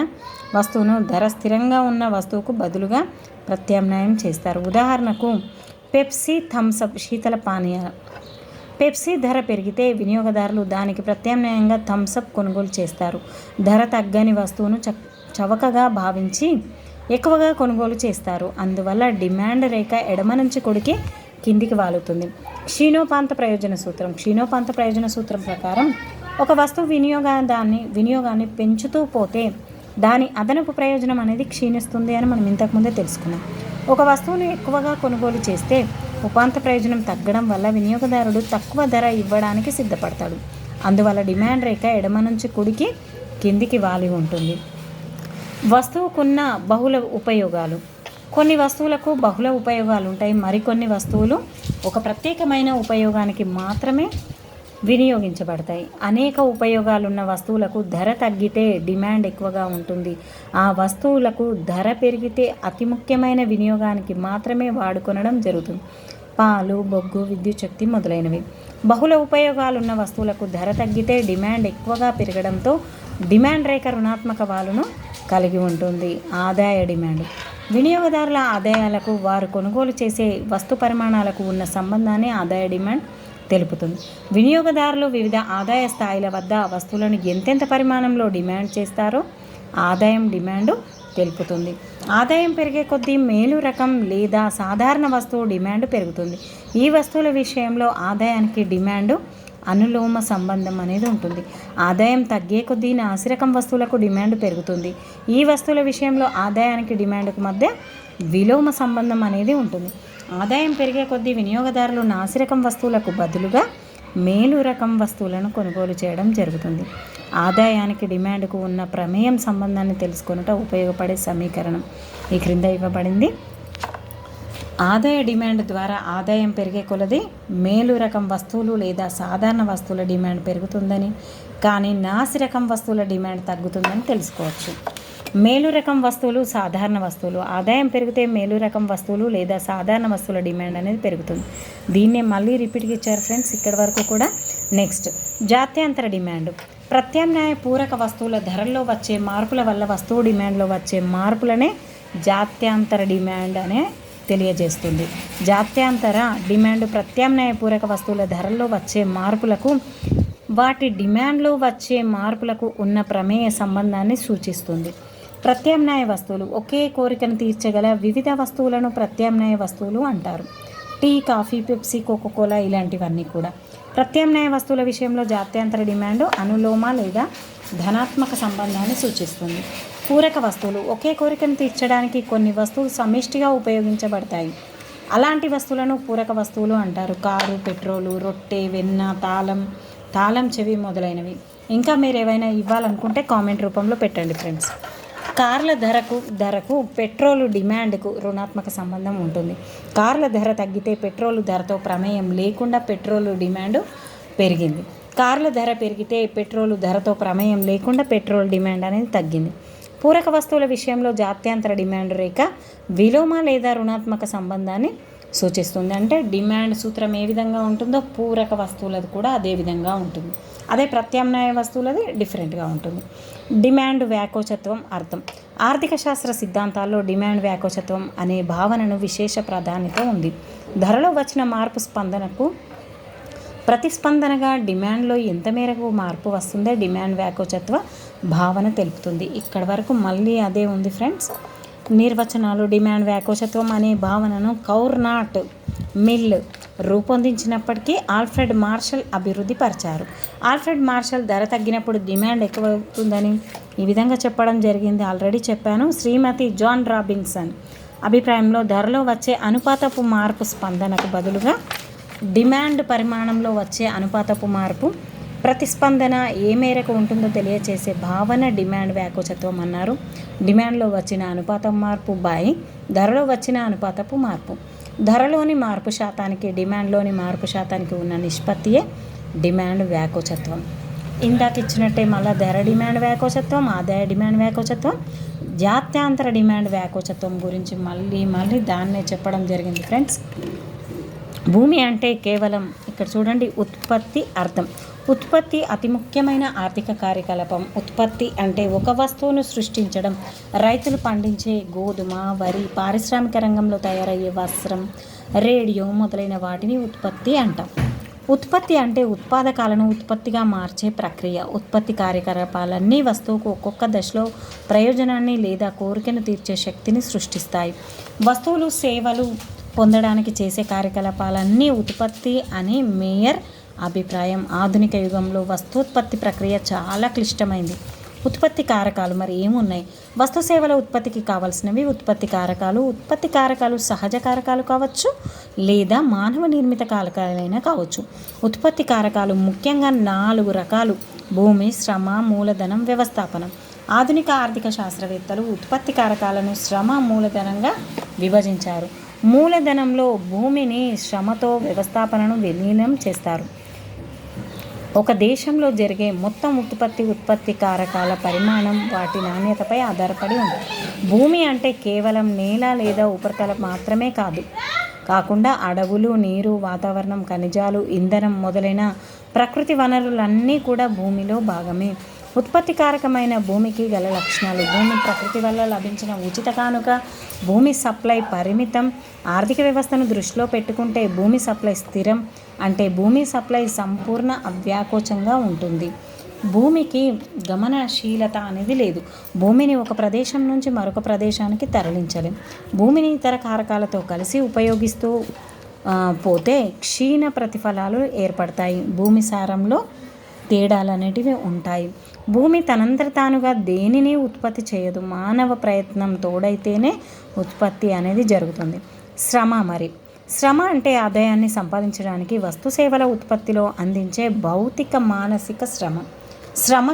వస్తువును ధర స్థిరంగా ఉన్న వస్తువుకు బదులుగా ప్రత్యామ్నాయం చేస్తారు. ఉదాహరణకు పెప్సీ, థమ్సప్ శీతల పానీయాలు. పెప్సీ ధర పెరిగితే వినియోగదారులు దానికి ప్రత్యామ్నాయంగా థమ్సప్ కొనుగోలు చేస్తారు. ధర తగ్గని వస్తువును చవకగా భావించి ఎక్కువగా కొనుగోలు చేస్తారు. అందువల్ల డిమాండ్ రేఖ ఎడమ నుంచి కుడికి కిందికి వాలుతుంది. క్షీణోపాంత ప్రయోజన సూత్రం. క్షీణోపాంత ప్రయోజన సూత్రం ప్రకారం ఒక వస్తువు వినియోగాన్ని పెంచుతూ పోతే దాని అదనపు ప్రయోజనం అనేది క్షీణిస్తుంది అని మనం ఇంతకుముందే తెలుసుకున్నాం. ఒక వస్తువును ఎక్కువగా కొనుగోలు చేస్తే ఉపాంత ప్రయోజనం తగ్గడం వల్ల వినియోగదారుడు తక్కువ ధర ఇవ్వడానికి సిద్ధపడతాడు. అందువల్ల డిమాండ్ రేఖ ఎడమ నుంచి కుడికి కిందికి వాలి ఉంటుంది. వస్తువుకున్న బహుళ ఉపయోగాలు. కొన్ని వస్తువులకు బహుళ ఉపయోగాలు ఉంటాయి. మరికొన్ని వస్తువులు ఒక ప్రత్యేకమైన ఉపయోగానికి మాత్రమే వినియోగించబడతాయి. అనేక ఉపయోగాలున్న వస్తువులకు ధర తగ్గితే డిమాండ్ ఎక్కువగా ఉంటుంది. ఆ వస్తువులకు ధర పెరిగితే అతి ముఖ్యమైన వినియోగానికి మాత్రమే వాడుకొనడం జరుగుతుంది. పాలు, బొగ్గు, విద్యుత్ శక్తి మొదలైనవి. బహుళ ఉపయోగాలున్న వస్తువులకు ధర తగ్గితే డిమాండ్ ఎక్కువగా పెరగడంతో డిమాండ్ రేఖ రుణాత్మక వాలును కలిగి ఉంటుంది. ఆదాయ డిమాండ్. వినియోగదారుల ఆదాయాలకు వారు కొనుగోలు చేసే వస్తు పరిమాణాలకు ఉన్న సంబంధాన్ని ఆదాయ డిమాండ్ తెలుపుతుంది. వినియోగదారులు వివిధ ఆదాయ స్థాయిల వద్ద వస్తువులను ఎంతెంత పరిమాణంలో డిమాండ్ చేస్తారో ఆదాయం డిమాండ్ తెలుపుతుంది. ఆదాయం పెరిగే కొద్దీ మేలు రకం లేదా సాధారణ వస్తువు డిమాండ్ పెరుగుతుంది. ఈ వస్తువుల విషయంలో ఆదాయానికి డిమాండ్ అనులోమ సంబంధం అనేది ఉంటుంది. ఆదాయం తగ్గే కొద్దీ నాసిరకం వస్తువులకు డిమాండ్ పెరుగుతుంది. ఈ వస్తువుల విషయంలో ఆదాయానికి డిమాండ్కు మధ్య విలోమ సంబంధం అనేది ఉంటుంది. ఆదాయం పెరిగే కొద్దీ వినియోగదారులు నాసిరకం వస్తువులకు బదులుగా మేలు రకం వస్తువులను కొనుగోలు చేయడం జరుగుతుంది. ఆదాయానికి డిమాండ్కు ఉన్న ప్రమేయం సంబంధాన్ని తెలుసుకొనుట ఉపయోగపడే సమీకరణం ఈ క్రింద ఇవ్వబడింది. ఆదాయ డిమాండ్ ద్వారా ఆదాయం పెరిగే కొలది మేలు రకం వస్తువులు లేదా సాధారణ వస్తువుల డిమాండ్ పెరుగుతుందని, కానీ నాసి రకం వస్తువుల డిమాండ్ తగ్గుతుందని తెలుసుకోవచ్చు. మేలు రకం వస్తువులు, సాధారణ వస్తువులు. ఆదాయం పెరిగితే మేలు రకం వస్తువులు లేదా సాధారణ వస్తువుల డిమాండ్ అనేది పెరుగుతుంది. దీన్నే మళ్ళీ రిపీట్గా ఇచ్చారు ఫ్రెండ్స్ ఇక్కడ వరకు కూడా. నెక్స్ట్ జాత్యాంతర డిమాండ్. ప్రత్యామ్నాయ పూరక వస్తువుల ధరల్లో వచ్చే మార్పుల వల్ల వస్తువు డిమాండ్లో వచ్చే మార్పులనే జాత్యాంతర డిమాండ్ అనే తెలియజేస్తుంది. జాత్యాంతర డిమాండ్ ప్రత్యామ్నాయ పూరక వస్తువుల ధరల్లో వచ్చే మార్పులకు వాటి డిమాండ్లో వచ్చే మార్పులకు ఉన్న ప్రమేయ సంబంధాన్ని సూచిస్తుంది. ప్రత్యామ్నాయ వస్తువులు. ఒకే కోరికను తీర్చగల వివిధ వస్తువులను ప్రత్యామ్నాయ వస్తువులు అంటారు. టీ, కాఫీ, పెప్సీ, కోకోకోలా ఇలాంటివన్నీ కూడా. ప్రత్యామ్నాయ వస్తువుల విషయంలో జాత్యాంతర డిమాండ్ అనులోమ లేదా ధనాత్మక సంబంధాన్ని సూచిస్తుంది. పూరక వస్తువులు. ఒకే కోరికను తీర్చడానికి కొన్ని వస్తువులు సమిష్టిగా ఉపయోగించబడతాయి. అలాంటి వస్తువులను పూరక వస్తువులు అంటారు. కారు, పెట్రోలు, రొట్టె, వెన్న, తాళం చెవి మొదలైనవి. ఇంకా మీరు ఏవైనా ఇవ్వాలనుకుంటే కామెంట్ రూపంలో పెట్టండి ఫ్రెండ్స్. కార్ల ధరకు పెట్రోలు డిమాండ్కు రుణాత్మక సంబంధం ఉంటుంది. కార్ల ధర తగ్గితే పెట్రోలు ధరతో ప్రమేయం లేకుండా పెట్రోలు డిమాండ్ పెరిగింది. కార్ల ధర పెరిగితే పెట్రోలు ధరతో ప్రమేయం లేకుండా పెట్రోల్ డిమాండ్ అనేది తగ్గింది. పూరక వస్తువుల విషయంలో జాత్యాంతర డిమాండ్ రేఖ విలోమ లేదా రుణాత్మక సంబంధాన్ని సూచిస్తుంది. అంటే డిమాండ్ సూత్రం ఏ విధంగా ఉంటుందో పూరక వస్తువులది కూడా అదే విధంగా ఉంటుంది. అదే ప్రత్యామ్నాయ వస్తువులది డిఫరెంట్గా ఉంటుంది. డిమాండ్ వ్యాకోచత్వం అర్థం. ఆర్థిక శాస్త్ర సిద్ధాంతాల్లో డిమాండ్ వ్యాకోచత్వం అనే భావనను విశేష ప్రాధాన్యత ఉంది. ధరలో వచ్చిన మార్పు స్పందనకు ప్రతిస్పందనగా డిమాండ్లో ఎంత మేరకు మార్పు వస్తుందో డిమాండ్ వ్యాకోచత్వ భావన తెలుపుతుంది. ఇక్కడ వరకు మళ్ళీ అదే ఉంది ఫ్రెండ్స్. నిర్వచనాలు. డిమాండ్ వ్యాకోచత్వం అనే భావనను కౌర్నాట్ మిల్ రూపొందించినప్పటికీ ఆల్ఫ్రెడ్ మార్షల్ అభివృద్ధి పరిచారు. ఆల్ఫ్రెడ్ మార్షల్ ధర తగ్గినప్పుడు డిమాండ్ ఎక్కువవుతుందని ఈ విధంగా చెప్పడం జరిగింది. ఆల్రెడీ చెప్పాను. శ్రీమతి జాన్ రాబిన్సన్ అభిప్రాయంలో ధరలో వచ్చే అనుపాతపు మార్పు స్పందనకు బదులుగా డిమాండ్ పరిమాణంలో వచ్చే అనుపాతపు మార్పు ప్రతిస్పందన ఏ మేరకు ఉంటుందో తెలియచేసే భావన డిమాండ్ వ్యాకోచత్వం అన్నారు. డిమాండ్లో వచ్చిన అనుపాతం మార్పు బై ధరలో వచ్చిన అనుపాతపు మార్పు. ధరలోని మార్పు శాతానికి డిమాండ్లోని మార్పు శాతానికి ఉన్న నిష్పత్తియే డిమాండ్ వ్యాకోచత్వం. ఇందాక ఇచ్చినట్టే మళ్ళీ ధర డిమాండ్ వ్యాకోచత్వం, ఆదాయ డిమాండ్ వ్యాకోచత్వం, జాత్యాంతర డిమాండ్ వ్యాకోచత్వం గురించి మళ్ళీ దాన్నే చెప్పడం జరిగింది ఫ్రెండ్స్. భూమి అంటే కేవలం ఇక్కడ చూడండి ఉత్పత్తి అర్థం. ఉత్పత్తి అతి ముఖ్యమైన ఆర్థిక కార్యకలాపం. ఉత్పత్తి అంటే ఒక వస్తువును సృష్టించడం. రైతులు పండించే గోధుమ, వరి, పారిశ్రామిక రంగంలో తయారయ్యే వస్త్రం, రేడియో మొదలైన వాటిని ఉత్పత్తి అంటాం. ఉత్పత్తి అంటే ఉత్పాదకాలను ఉత్పత్తిగా మార్చే ప్రక్రియ. ఉత్పత్తి కార్యకలాపాలన్నీ వస్తువుకు ఒక్కొక్క దశలో ప్రయోజనాన్ని లేదా కోరికను తీర్చే శక్తిని సృష్టిస్తాయి. వస్తువులు, సేవలు పొందడానికి చేసే కార్యకలాపాలన్నీ ఉత్పత్తి అని మేయర్ అభిప్రాయం. ఆధునిక యుగంలో వస్తూత్పత్తి ప్రక్రియ చాలా క్లిష్టమైంది. ఉత్పత్తి కారకాలు మరి ఏమున్నాయి? వస్తు సేవల ఉత్పత్తికి కావలసినవి ఉత్పత్తి కారకాలు. ఉత్పత్తి కారకాలు సహజ కారకాలు కావచ్చు లేదా మానవ నిర్మిత కారకాలైనా కావచ్చు. ఉత్పత్తి కారకాలు ముఖ్యంగా 4 రకాలు: భూమి, శ్రమ, మూలధనం, వ్యవస్థాపనం. ఆధునిక ఆర్థిక శాస్త్రవేత్తలు ఉత్పత్తి కారకాలను శ్రమ, మూలధనంగా విభజించారు. మూలధనంలో భూమిని, శ్రమతో వ్యవస్థాపనను విలీనం చేస్తారు. ఒక దేశంలో జరిగే మొత్తం ఉత్పత్తి కారకాల పరిమాణం వాటి నాణ్యతపై ఆధారపడి ఉంది. భూమి అంటే కేవలం నేల లేదా ఉపరితలం మాత్రమే కాకుండా అడవులు, నీరు, వాతావరణం, ఖనిజాలు, ఇంధనం మొదలైన ప్రకృతి వనరులన్నీ కూడా భూమిలో భాగమే. ఉత్పత్తికారకమైన భూమికి గల లక్షణాలు: భూమి ప్రకృతి వల్ల లభించిన ఉచిత కానుక. భూమి సప్లై పరిమితం. ఆర్థిక వ్యవస్థను దృష్టిలో పెట్టుకుంటే భూమి సప్లై స్థిరం, అంటే భూమి సప్లై సంపూర్ణ అవ్యాకోచంగా ఉంటుంది. భూమికి గమనశీలత అనేది లేదు. భూమిని ఒక ప్రదేశం నుంచి మరొక ప్రదేశానికి తరలించలేం. భూమిని ఇతర కారకాలతో కలిసి ఉపయోగిస్తూ పోతే క్షీణ ప్రతిఫలాలు ఏర్పడతాయి. భూమి సారంలో తేడాలు అనేటివి ఉంటాయి. భూమి తనంతట తానుగా దేనిని ఉత్పత్తి చేయదు. మానవ ప్రయత్నం తోడైతేనే ఉత్పత్తి అనేది జరుగుతుంది. శ్రమ అంటే ఆదాయాన్ని సంపాదించడానికి వస్తు సేవల ఉత్పత్తిలో అందించే భౌతిక, మానసిక శ్రమ. శ్రమ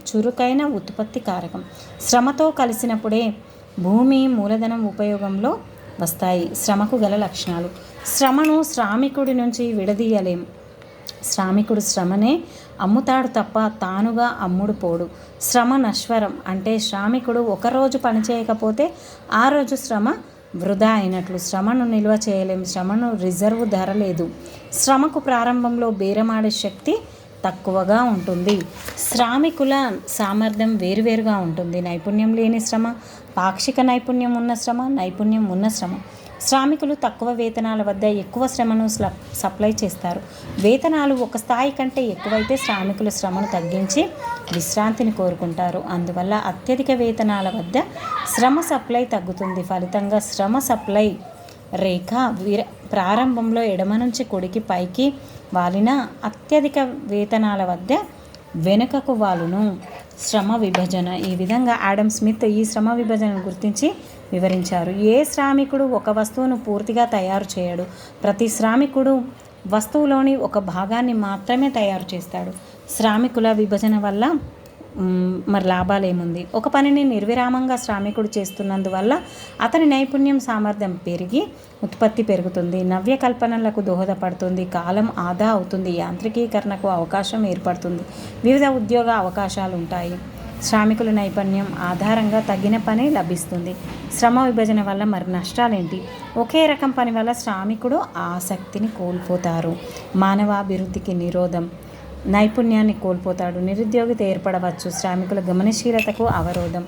చురుకైన ఉత్పత్తి కారకం. శ్రమతో కలిసినప్పుడే భూమి, మూలధనం ఉపయోగంలో వస్తాయి. శ్రమకు గల లక్షణాలు: శ్రమను శ్రామికుడి నుంచి విడదీయలేం. శ్రామికుడు శ్రమనే అమ్ముతాడు తప్ప తానుగా అమ్ముడు పోడు. శ్రమ నశ్వరం, అంటే శ్రామికుడు ఒకరోజు పనిచేయకపోతే ఆ రోజు శ్రమ వృధా అయినట్లు. శ్రమను నిల్వ చేయలేం. శ్రమను రిజర్వ్ ధర లేదు. శ్రమకు ప్రారంభంలో బేరమాడే శక్తి తక్కువగా ఉంటుంది. శ్రామికుల సామర్థ్యం వేరువేరుగా ఉంటుంది. నైపుణ్యం లేని శ్రమ, పాక్షిక నైపుణ్యం ఉన్న శ్రమ, నైపుణ్యం ఉన్న శ్రమ. శ్రామికులు తక్కువ వేతనాల వద్ద ఎక్కువ శ్రమను సప్లై చేస్తారు. వేతనాలు ఒక స్థాయి కంటే ఎక్కువైతే శ్రామికులు శ్రమను తగ్గించి విశ్రాంతిని కోరుకుంటారు. అందువల్ల అత్యధిక వేతనాల వద్ద శ్రమ సప్లై తగ్గుతుంది. ఫలితంగా శ్రమ సప్లై రేఖ ప్రారంభంలో ఎడమ నుంచి కుడికి పైకి వాలిన, అత్యధిక వేతనాల వద్ద వెనుకకు వాలును. శ్రమ విభజన. ఈ విధంగా ఆడమ్ స్మిత్ ఈ శ్రమ విభజనను గుర్తించి వివరించారు. ఏ శ్రామికుడు ఒక వస్తువును పూర్తిగా తయారు చేయడు. ప్రతి శ్రామికుడు వస్తువులోని ఒక భాగాన్ని మాత్రమే తయారు చేస్తాడు. శ్రామికుల విభజన వల్ల మరి లాభాలు ఏముంది? ఒక పనిని నిర్విరామంగా శ్రామికుడు చేస్తున్నందువల్ల అతని నైపుణ్యం, సామర్థ్యం పెరిగి ఉత్పత్తి పెరుగుతుంది. నవ్య కల్పనలకు దోహదపడుతుంది. కాలం ఆదా అవుతుంది. యాంత్రికీకరణకు అవకాశం ఏర్పడుతుంది. వివిధ ఉద్యోగ అవకాశాలు ఉంటాయి. శ్రామికుల నైపుణ్యం ఆధారంగా తగిన పని లభిస్తుంది. శ్రమ విభజన వల్ల మరి నష్టాలేంటి? ఒకే రకం పని వల్ల శ్రామికుడు ఆసక్తిని కోల్పోతారు. మానవాభివృద్ధికి నిరోధం. నైపుణ్యాన్ని కోల్పోతాడు. నిరుద్యోగిత ఏర్పడవచ్చు. శ్రామికుల గమనశీలతకు అవరోధం.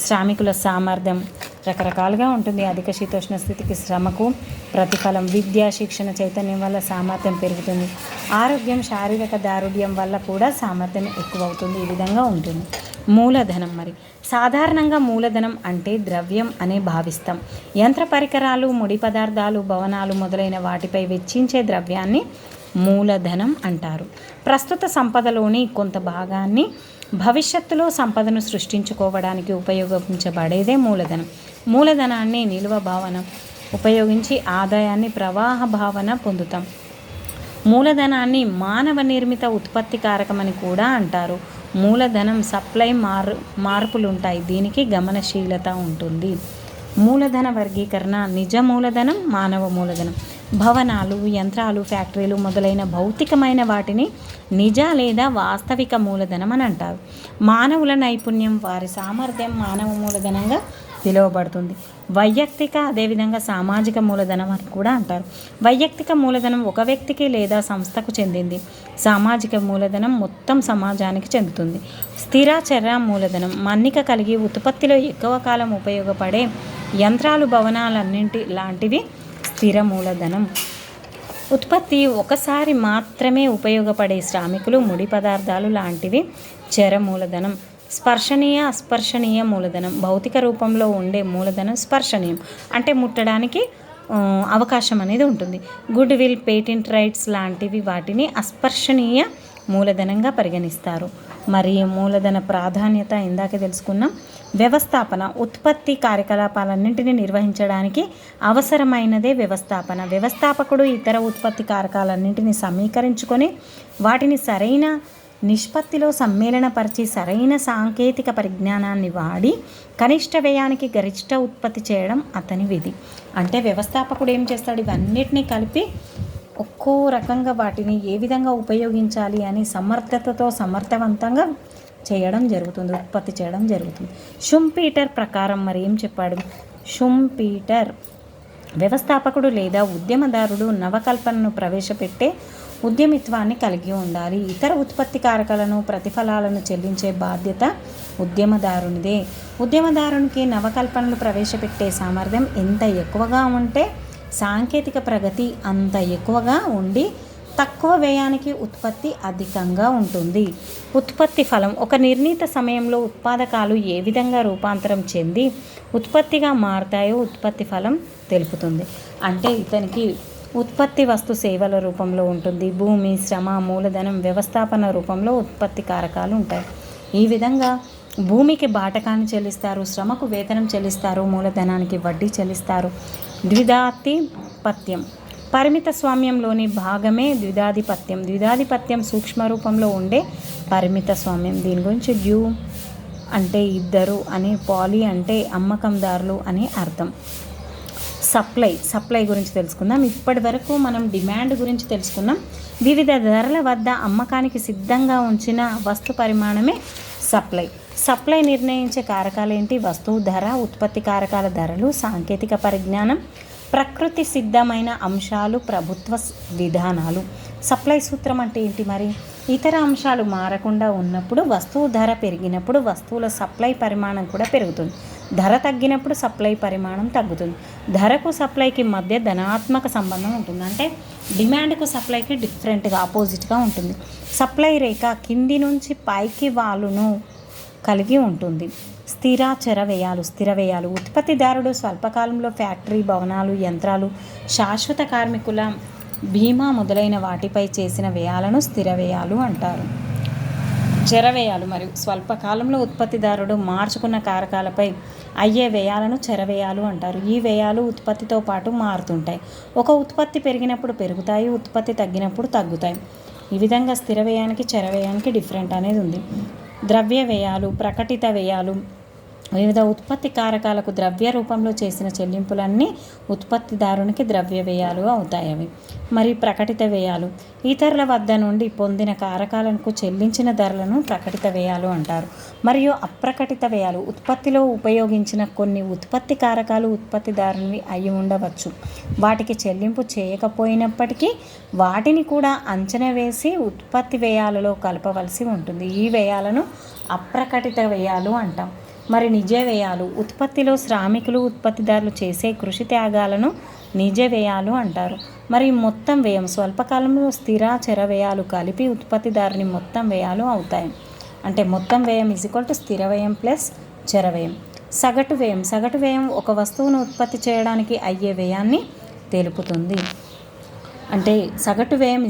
శ్రామికుల సామర్థ్యం రకరకాలుగా ఉంటుంది. అధిక శీతోష్ణ స్థితికి శ్రమకు ప్రతిఫలం. విద్య, శిక్షణ, చైతన్యం వల్ల సామర్థ్యం పెరుగుతుంది. ఆరోగ్యం, శారీరక దారుఢ్యం వల్ల కూడా సామర్థ్యం ఎక్కువ అవుతుంది. ఈ విధంగా ఉంటుంది. మూలధనం. మరి సాధారణంగా మూలధనం అంటే ద్రవ్యం అనే భావిస్తాం. యంత్ర పరికరాలు, ముడి పదార్థాలు, భవనాలు మొదలైన వాటిపై వెచ్చించే ద్రవ్యాన్ని మూలధనం అంటారు. ప్రస్తుత సంపదలోని కొంత భాగాన్ని భవిష్యత్తులో సంపదను సృష్టించుకోవడానికి ఉపయోగించబడేదే మూలధనం. మూలధనాన్ని నిల్వ భావన ఉపయోగించి ఆదాయాన్ని ప్రవాహ భావన పొందుతాం. మూలధనాన్ని మానవ నిర్మిత ఉత్పత్తి కారకమని కూడా అంటారు. మూలధనం సప్లై మార్పులుంటాయి. దీనికి గమనశీలత ఉంటుంది. మూలధన వర్గీకరణ: నిజ మూలధనం, మానవ మూలధనం. భవనాలు, యంత్రాలు, ఫ్యాక్టరీలు మొదలైన భౌతికమైన వాటిని నిజ లేదా వాస్తవిక మూలధనం అని అంటారు. మానవుల నైపుణ్యం, వారి సామర్థ్యం మానవ మూలధనంగా పిలువబడుతుంది. వైయక్తిక, అదేవిధంగా సామాజిక మూలధనం అని కూడా అంటారు. వైయక్తిక మూలధనం ఒక వ్యక్తికి లేదా సంస్థకు చెందింది. సామాజిక మూలధనం మొత్తం సమాజానికి చెందుతుంది. స్థిర చర మూలధనం: మన్నిక కలిగి ఉత్పత్తిలో ఎక్కువ కాలం ఉపయోగపడే యంత్రాలు, భవనాలన్నింటి లాంటివి స్థిర మూలధనం. ఉత్పత్తి ఒకసారి మాత్రమే ఉపయోగపడే శ్రామికులు, ముడి పదార్థాలు లాంటివి చర మూలధనం. స్పర్శనీయ, అస్పర్శనీయ మూలధనం: భౌతిక రూపంలో ఉండే మూలధనం స్పర్శనీయం, అంటే ముట్టడానికి అవకాశం అనేది ఉంటుంది. గుడ్ విల్, పేటెంట్ రైట్స్ లాంటివి వాటిని అస్పర్శనీయ మూలధనంగా పరిగణిస్తారు. మరి మూలధన ప్రాధాన్యత ఇందాక తెలుసుకున్నాం. వ్యవస్థాపన: ఉత్పత్తి కార్యకలాపాలన్నింటినీ నిర్వహించడానికి అవసరమైనదే వ్యవస్థాపన. వ్యవస్థాపకుడు ఇతర ఉత్పత్తి కారకాలన్నింటినీ సమీకరించుకొని వాటిని సరైన నిష్పత్తిలో సమ్మేళనపరిచి సరైన సాంకేతిక పరిజ్ఞానాన్ని వాడి కనిష్ట వ్యయానికి గరిష్ట ఉత్పత్తి చేయడం అతని విధి. అంటే వ్యవస్థాపకుడు ఏం చేస్తాడు, ఇవన్నిటినీ కలిపి ఒక్కో రకంగా వాటిని ఏ విధంగా ఉపయోగించాలి అని సమర్థతతో సమర్థవంతంగా చేయడం జరుగుతుంది, ఉత్పత్తి చేయడం జరుగుతుంది. షుంపీటర్ ప్రకారం మరి ఏం చెప్పాడు? షుంపీటర్: వ్యవస్థాపకుడు లేదా ఉద్యమదారుడు నవకల్పనను ప్రవేశపెట్టే ఉద్యమిత్వాన్ని కలిగి ఉండాలి. ఇతర ఉత్పత్తి కారకాలను, ప్రతిఫలాలను చెల్లించే బాధ్యత ఉద్యమదారునిదే. ఉద్యమదారునికి నవకల్పనలు ప్రవేశపెట్టే సామర్థ్యం ఎంత ఎక్కువగా ఉంటే సాంకేతిక ప్రగతి అంత ఎక్కువగా ఉండి తక్కువ వ్యయానికి ఉత్పత్తి అధికంగా ఉంటుంది. ఉత్పత్తి ఫలం: ఒక నిర్ణీత సమయంలో ఉత్పాదకాలు ఏ విధంగా రూపాంతరం చెంది ఉత్పత్తిగా మారుతాయో ఉత్పత్తి ఫలం తెలుపుతుంది. అంటే ఇతనికి ఉత్పత్తి వస్తు సేవల రూపంలో ఉంటుంది. భూమి, శ్రమ, మూలధనం, వ్యవస్థాపన రూపంలో ఉత్పత్తి కారకాలు ఉంటాయి. ఈ విధంగా భూమికి బాటకాన్ని చెల్లిస్తారు, శ్రమకు వేతనం చెల్లిస్తారు, మూలధనానికి వడ్డీ చెల్లిస్తారు. ద్విధాధిపత్యం: పరిమిత స్వామ్యంలోని భాగమే ద్విధాధిపత్యం. ద్విధాధిపత్యం సూక్ష్మ రూపంలో ఉండే పరిమిత స్వామ్యం. దీని గురించి డ్యూ అంటే ఇద్దరు అని, పాలీ అంటే అమ్మకందారులు అని అర్థం. సప్లై గురించి తెలుసుకుందాం. ఇప్పటి వరకు మనం డిమాండ్ గురించి తెలుసుకున్నాం. వివిధ ధరల వద్ద అమ్మకానికి సిద్ధంగా ఉంచిన వస్తు పరిమాణమే సప్లై నిర్ణయించే కారకాలు ఏంటి? వస్తువు ధర, ఉత్పత్తి కారకాల ధరలు, సాంకేతిక పరిజ్ఞానం, ప్రకృతి సిద్ధమైన అంశాలు, ప్రభుత్వ విధానాలు. సప్లై సూత్రం అంటే ఏంటి మరి? ఇతర అంశాలు మారకుండా ఉన్నప్పుడు, వస్తువు ధర పెరిగినప్పుడు వస్తువుల సప్లై పరిమాణం కూడా పెరుగుతుంది. ధర తగ్గినప్పుడు సప్లై పరిమాణం తగ్గుతుంది. ధరకు సప్లైకి మధ్య ధనాత్మక సంబంధం ఉంటుంది. అంటే డిమాండ్కు సప్లైకి డిఫరెంట్గా ఆపోజిట్గా ఉంటుంది. సప్లై రేఖ కింది నుంచి పైకి వాలును కలిగి ఉంటుంది. స్థిర వ్యయాలు: ఉత్పత్తిదారుడు స్వల్పకాలంలో ఫ్యాక్టరీ, భవనాలు, యంత్రాలు, శాశ్వత కార్మికుల బీమా మొదలైన వాటిపై చేసిన వ్యయాలను స్థిర వ్యయాలు అంటారు. చర వ్యయాలు: మరియు స్వల్పకాలంలో ఉత్పత్తిదారుడు మార్చుకున్న కారకాలపై అయ్యే వ్యయాలను చర వ్యయాలు అంటారు. ఈ వ్యయాలు ఉత్పత్తితో పాటు మారుతుంటాయి. ఒక ఉత్పత్తి పెరిగినప్పుడు పెరుగుతాయి, ఉత్పత్తి తగ్గినప్పుడు తగ్గుతాయి. ఈ విధంగా స్థిర వ్యయానికి చర వ్యయానికి డిఫరెంట్ అనేది ఉంది. ద్రవ్య వ్యయాలు, ప్రకటిత వ్యయాలు: వివిధ ఉత్పత్తి కారకాలకు ద్రవ్య రూపంలో చేసిన చెల్లింపులన్నీ ఉత్పత్తిదారునికి ద్రవ్య వ్యయాలు అవుతాయి. అవి మరి ప్రకటిత వ్యయాలు: ఇతరుల వద్ద నుండి పొందిన కారకాలకు చెల్లించిన ధరలను ప్రకటిత వ్యయాలు అంటారు. మరియు అప్రకటిత వ్యయాలు: ఉత్పత్తిలో ఉపయోగించిన కొన్ని ఉత్పత్తి కారకాలు ఉత్పత్తిదారుని అయి ఉండవచ్చు. వాటికి చెల్లింపు చేయకపోయినప్పటికీ వాటిని కూడా అంచనా వేసి ఉత్పత్తి వ్యయాలలో కలపవలసి ఉంటుంది. ఈ వ్యయాలను అప్రకటిత వ్యయాలు అంటాం. మరి నిజ వ్యయాలు: ఉత్పత్తిలో శ్రామికులు, ఉత్పత్తిదారులు చేసే కృషి త్యాగాలను నిజ వ్యయాలు అంటారు. మరి మొత్తం వ్యయం: స్వల్పకాలంలో స్థిర చర వ్యయాలు కలిపి ఉత్పత్తిదారుని మొత్తం వ్యయాలు అవుతాయి. అంటే మొత్తం వ్యయం స్థిర వ్యయం ప్లస్ చర వ్యయం. సగటు వ్యయం ఒక వస్తువును ఉత్పత్తి చేయడానికి అయ్యే వ్యయాన్ని తెలుపుతుంది. అంటే సగటు వ్యయం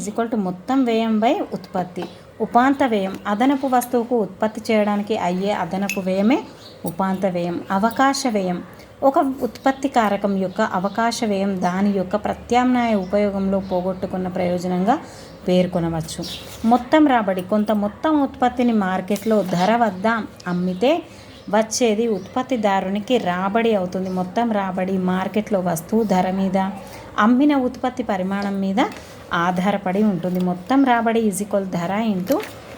మొత్తం వ్యయం బై ఉత్పత్తి. ఉపాంత వ్యయం: అదనపు వస్తువుకు ఉత్పత్తి చేయడానికి అయ్యే అదనపు వ్యయమే ఉపాంత వ్యయం. అవకాశ వ్యయం: ఒక ఉత్పత్తి కారకం యొక్క అవకాశ వ్యయం దాని యొక్క ప్రత్యామ్నాయ ఉపయోగంలో పోగొట్టుకున్న ప్రయోజనంగా పేర్కొనవచ్చు. మొత్తం రాబడి: కొంత మొత్తం ఉత్పత్తిని మార్కెట్లో ధర వద్ద అమ్మితే వచ్చేది ఉత్పత్తిదారునికి రాబడి అవుతుంది. మొత్తం రాబడి మార్కెట్లో వస్తువు ధర మీద, అమ్మిన ఉత్పత్తి పరిమాణం మీద ఆధారపడి ఉంటుంది. మొత్తం రాబడి ఈక్వల్ ధర ఇంటూ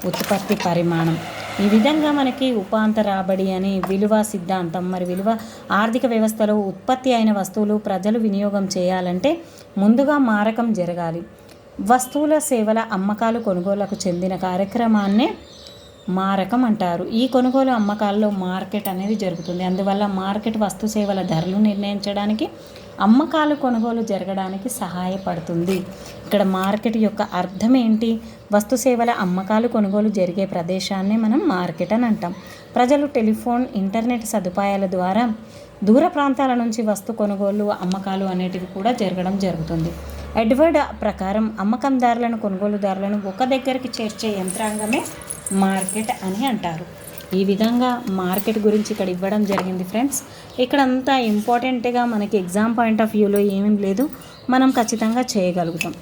ఉత్పత్తి పరిమాణం. ఈ విధంగా మనకి ఉపాంత రాబడి అని విలువ సిద్ధాంతం. మరి విలువ ఆర్థిక వ్యవస్థలో ఉత్పత్తి అయిన వస్తువులు ప్రజలు వినియోగం చేయాలంటే ముందుగా మారకం జరగాలి. వస్తువుల సేవల అమ్మకాలు కొనుగోలుకు చెందిన కార్యక్రమాన్నే మారకం అంటారు. ఈ కొనుగోలు అమ్మకాల్లో మార్కెట్ అనేది జరుగుతుంది. అందువల్ల మార్కెట్ వస్తు సేవల ధరలు నిర్ణయించడానికి, అమ్మకాలు కొనుగోలు జరగడానికి సహాయపడుతుంది. ఇక్కడ మార్కెట్ యొక్క అర్థం ఏంటి? వస్తు సేవల అమ్మకాలు కొనుగోలు జరిగే ప్రదేశాన్ని మనం మార్కెట్ అని అంటాం. ప్రజలు టెలిఫోన్, ఇంటర్నెట్ సదుపాయాల ద్వారా దూర ప్రాంతాల నుంచి వస్తు కొనుగోలు, అమ్మకాలు అనేటివి కూడా జరగడం జరుగుతుంది. ఎడ్వర్డ్ ప్రకారం అమ్మకందారులను, కొనుగోలుదారులను ఒక దగ్గరికి చేర్చే యంత్రాంగమే మార్కెట్ అని అంటారు. ఈ విధంగా మార్కెట్ గురించి ఇక్కడ ఇవ్వడం జరిగింది ఫ్రెండ్స్. ఇక్కడ అంతా ఇంపార్టెంట్గా మనకి ఎగ్జామ్ పాయింట్ ఆఫ్ వ్యూలో ఏమీ లేదు, మనం ఖచ్చితంగా చేయగలుగుతాం.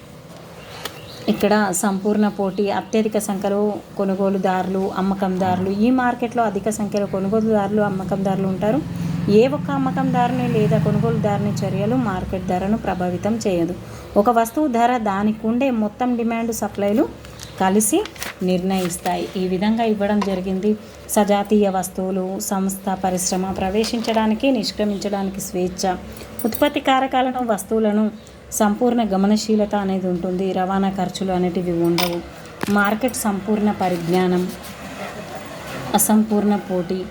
ఇక్కడ సంపూర్ణ పోటీ, అత్యధిక సంఖ్యలో కొనుగోలుదారులు, అమ్మకందారులు. ఈ మార్కెట్లో అధిక సంఖ్యలో కొనుగోలుదారులు, అమ్మకందారులు ఉంటారు. ఏ ఒక్క అమ్మకందారుని లేదా కొనుగోలుదారుని చర్యలు మార్కెట్ ధరను ప్రభావితం చేయదు. ఒక వస్తువు ధర దానికి ఉండే మొత్తం డిమాండ్, సప్లైలు కలిసి నిర్ణయిస్తాయి. ఈ విధంగా ఇవ్వడం జరిగింది. సజాతీయ వస్తువులు, సంస్థ, పరిశ్రమ ప్రవేశించడానికి, నిష్క్రమించడానికి స్వేచ్ఛ, ఉత్పత్తి కారకాలను, వస్తువులను సంపూర్ణ గమనశీలత అనేది ఉంటుంది. రవాణా ఖర్చులు అనేటివి ఉండవు. మార్కెట్ సంపూర్ణ పరిజ్ఞానం, అసంపూర్ణ పోటీ.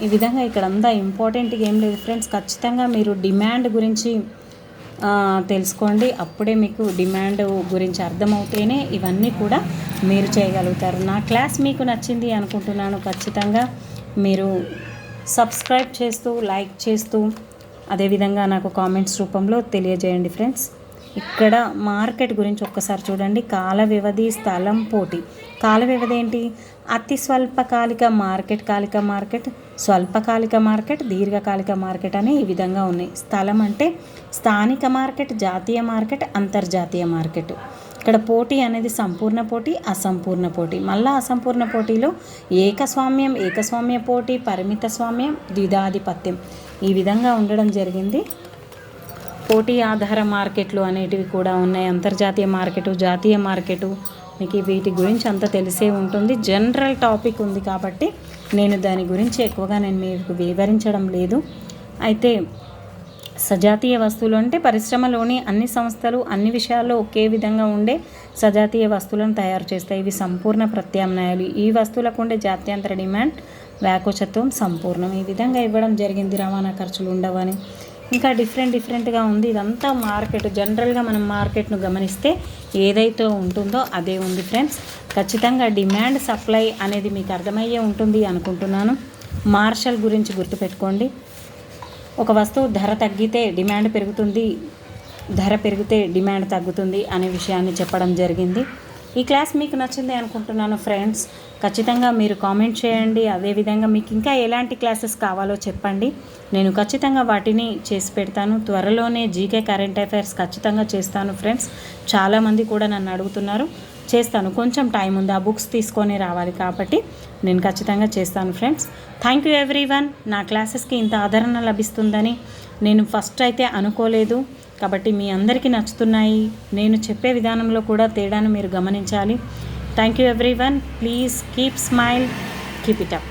ఈ విధంగా ఇక్కడ అంతా ఇంపార్టెంట్గా ఏం లేదు ఫ్రెండ్స్. ఖచ్చితంగా మీరు డిమాండ్ గురించి తెలుసుకోండి. అప్పుడే మీకు డిమాండ్ గురించి అర్థమవుతేనే ఇవన్నీ కూడా మీరు చేయగలుగుతారు. నా క్లాస్ మీకు నచ్చింది అనుకుంటున్నాను. ఖచ్చితంగా మీరు సబ్స్క్రైబ్ చేస్తూ, లైక్ చేస్తూ, అదేవిధంగా నాకు కామెంట్స్ రూపంలో తెలియజేయండి ఫ్రెండ్స్. ఇక్కడ మార్కెట్ గురించి ఒక్కసారి చూడండి. కాల వ్యవధి, స్థలం, పోటీ. కాల వ్యవధి ఏంటి? అతి స్వల్పకాలిక మార్కెట్, కాలిక మార్కెట్, స్వల్పకాలిక మార్కెట్, దీర్ఘకాలిక మార్కెట్ అని ఈ విధంగా ఉన్నాయి. స్థలం అంటే స్థానిక మార్కెట్, జాతీయ మార్కెట్, అంతర్జాతీయ మార్కెట్. ఇక్కడ పోటీ అనేది సంపూర్ణ పోటీ, అసంపూర్ణ పోటీ. మళ్ళీ అసంపూర్ణ పోటీలో ఏకస్వామ్యం, ఏకస్వామ్య పోటీ, పరిమిత స్వామ్యం, ద్విధాధిపత్యం ఈ విధంగా ఉండడం జరిగింది. పోటీ ఆధార మార్కెట్లు అనేటివి కూడా ఉన్నాయి. అంతర్జాతీయ మార్కెటు, జాతీయ మార్కెటు, మీకు వీటి గురించి అంతా తెలిసే ఉంటుంది. జనరల్ టాపిక్ ఉంది కాబట్టి నేను దాని గురించి ఎక్కువగా మీకు వివరించడం లేదు. అయితే సజాతీయ వస్తువులు అంటే పరిశ్రమలోని అన్ని సంస్థలు అన్ని విషయాల్లో ఒకే విధంగా ఉండే సజాతీయ వస్తువులను తయారు చేస్తాయి. ఇవి సంపూర్ణ ప్రత్యామ్నాయాలు. ఈ వస్తువులకు ఉండే జాత్యాంతర డిమాండ్, వ్యాకోచత్వం సంపూర్ణం. ఈ విధంగా ఇవ్వడం జరిగింది. రవాణా ఖర్చులు ఉండవని. ఇంకా డిఫరెంట్గా ఉంది. ఇదంతా మార్కెట్. జనరల్గా మనం మార్కెట్ను గమనిస్తే ఏదైతే ఉంటుందో అదే ఉంది ఫ్రెండ్స్. ఖచ్చితంగా డిమాండ్, సప్లై అనేది మీకు అర్థమయ్యే ఉంటుంది అనుకుంటున్నాను. మార్షల్ గురించి గుర్తుపెట్టుకోండి. ఒక వస్తువు ధర తగ్గితే డిమాండ్ పెరుగుతుంది, ధర పెరిగితే డిమాండ్ తగ్గుతుంది అనే విషయాన్ని చెప్పడం జరిగింది. ఈ క్లాస్ మీకు నచ్చింది అనుకుంటున్నాను ఫ్రెండ్స్. ఖచ్చితంగా మీరు కామెంట్ చేయండి. అదేవిధంగా మీకు ఇంకా ఎలాంటి క్లాసెస్ కావాలో చెప్పండి. నేను ఖచ్చితంగా వాటిని చేసి పెడతాను. త్వరలోనే జీకే కరెంట్ అఫైర్స్ ఖచ్చితంగా చేస్తాను ఫ్రెండ్స్. చాలామంది కూడా నన్ను అడుగుతున్నారు. చేస్తాను, కొంచెం టైం ఉంది. ఆ బుక్స్ తీసుకొని రావాలి కాబట్టి నేను ఖచ్చితంగా చేస్తాను ఫ్రెండ్స్. Thank you everyone. నా క్లాసెస్కి ఇంత ఆదరణ లభిస్తుందని నేను ఫస్ట్ అయితే అనుకోలేదు. కాబట్టి మీ అందరికీ నచ్చుతున్నాయి. నేను చెప్పే విధానంలో కూడా తేడాను మీరు గమనించాలి. Thank you everyone. Please keep smile, keep it up.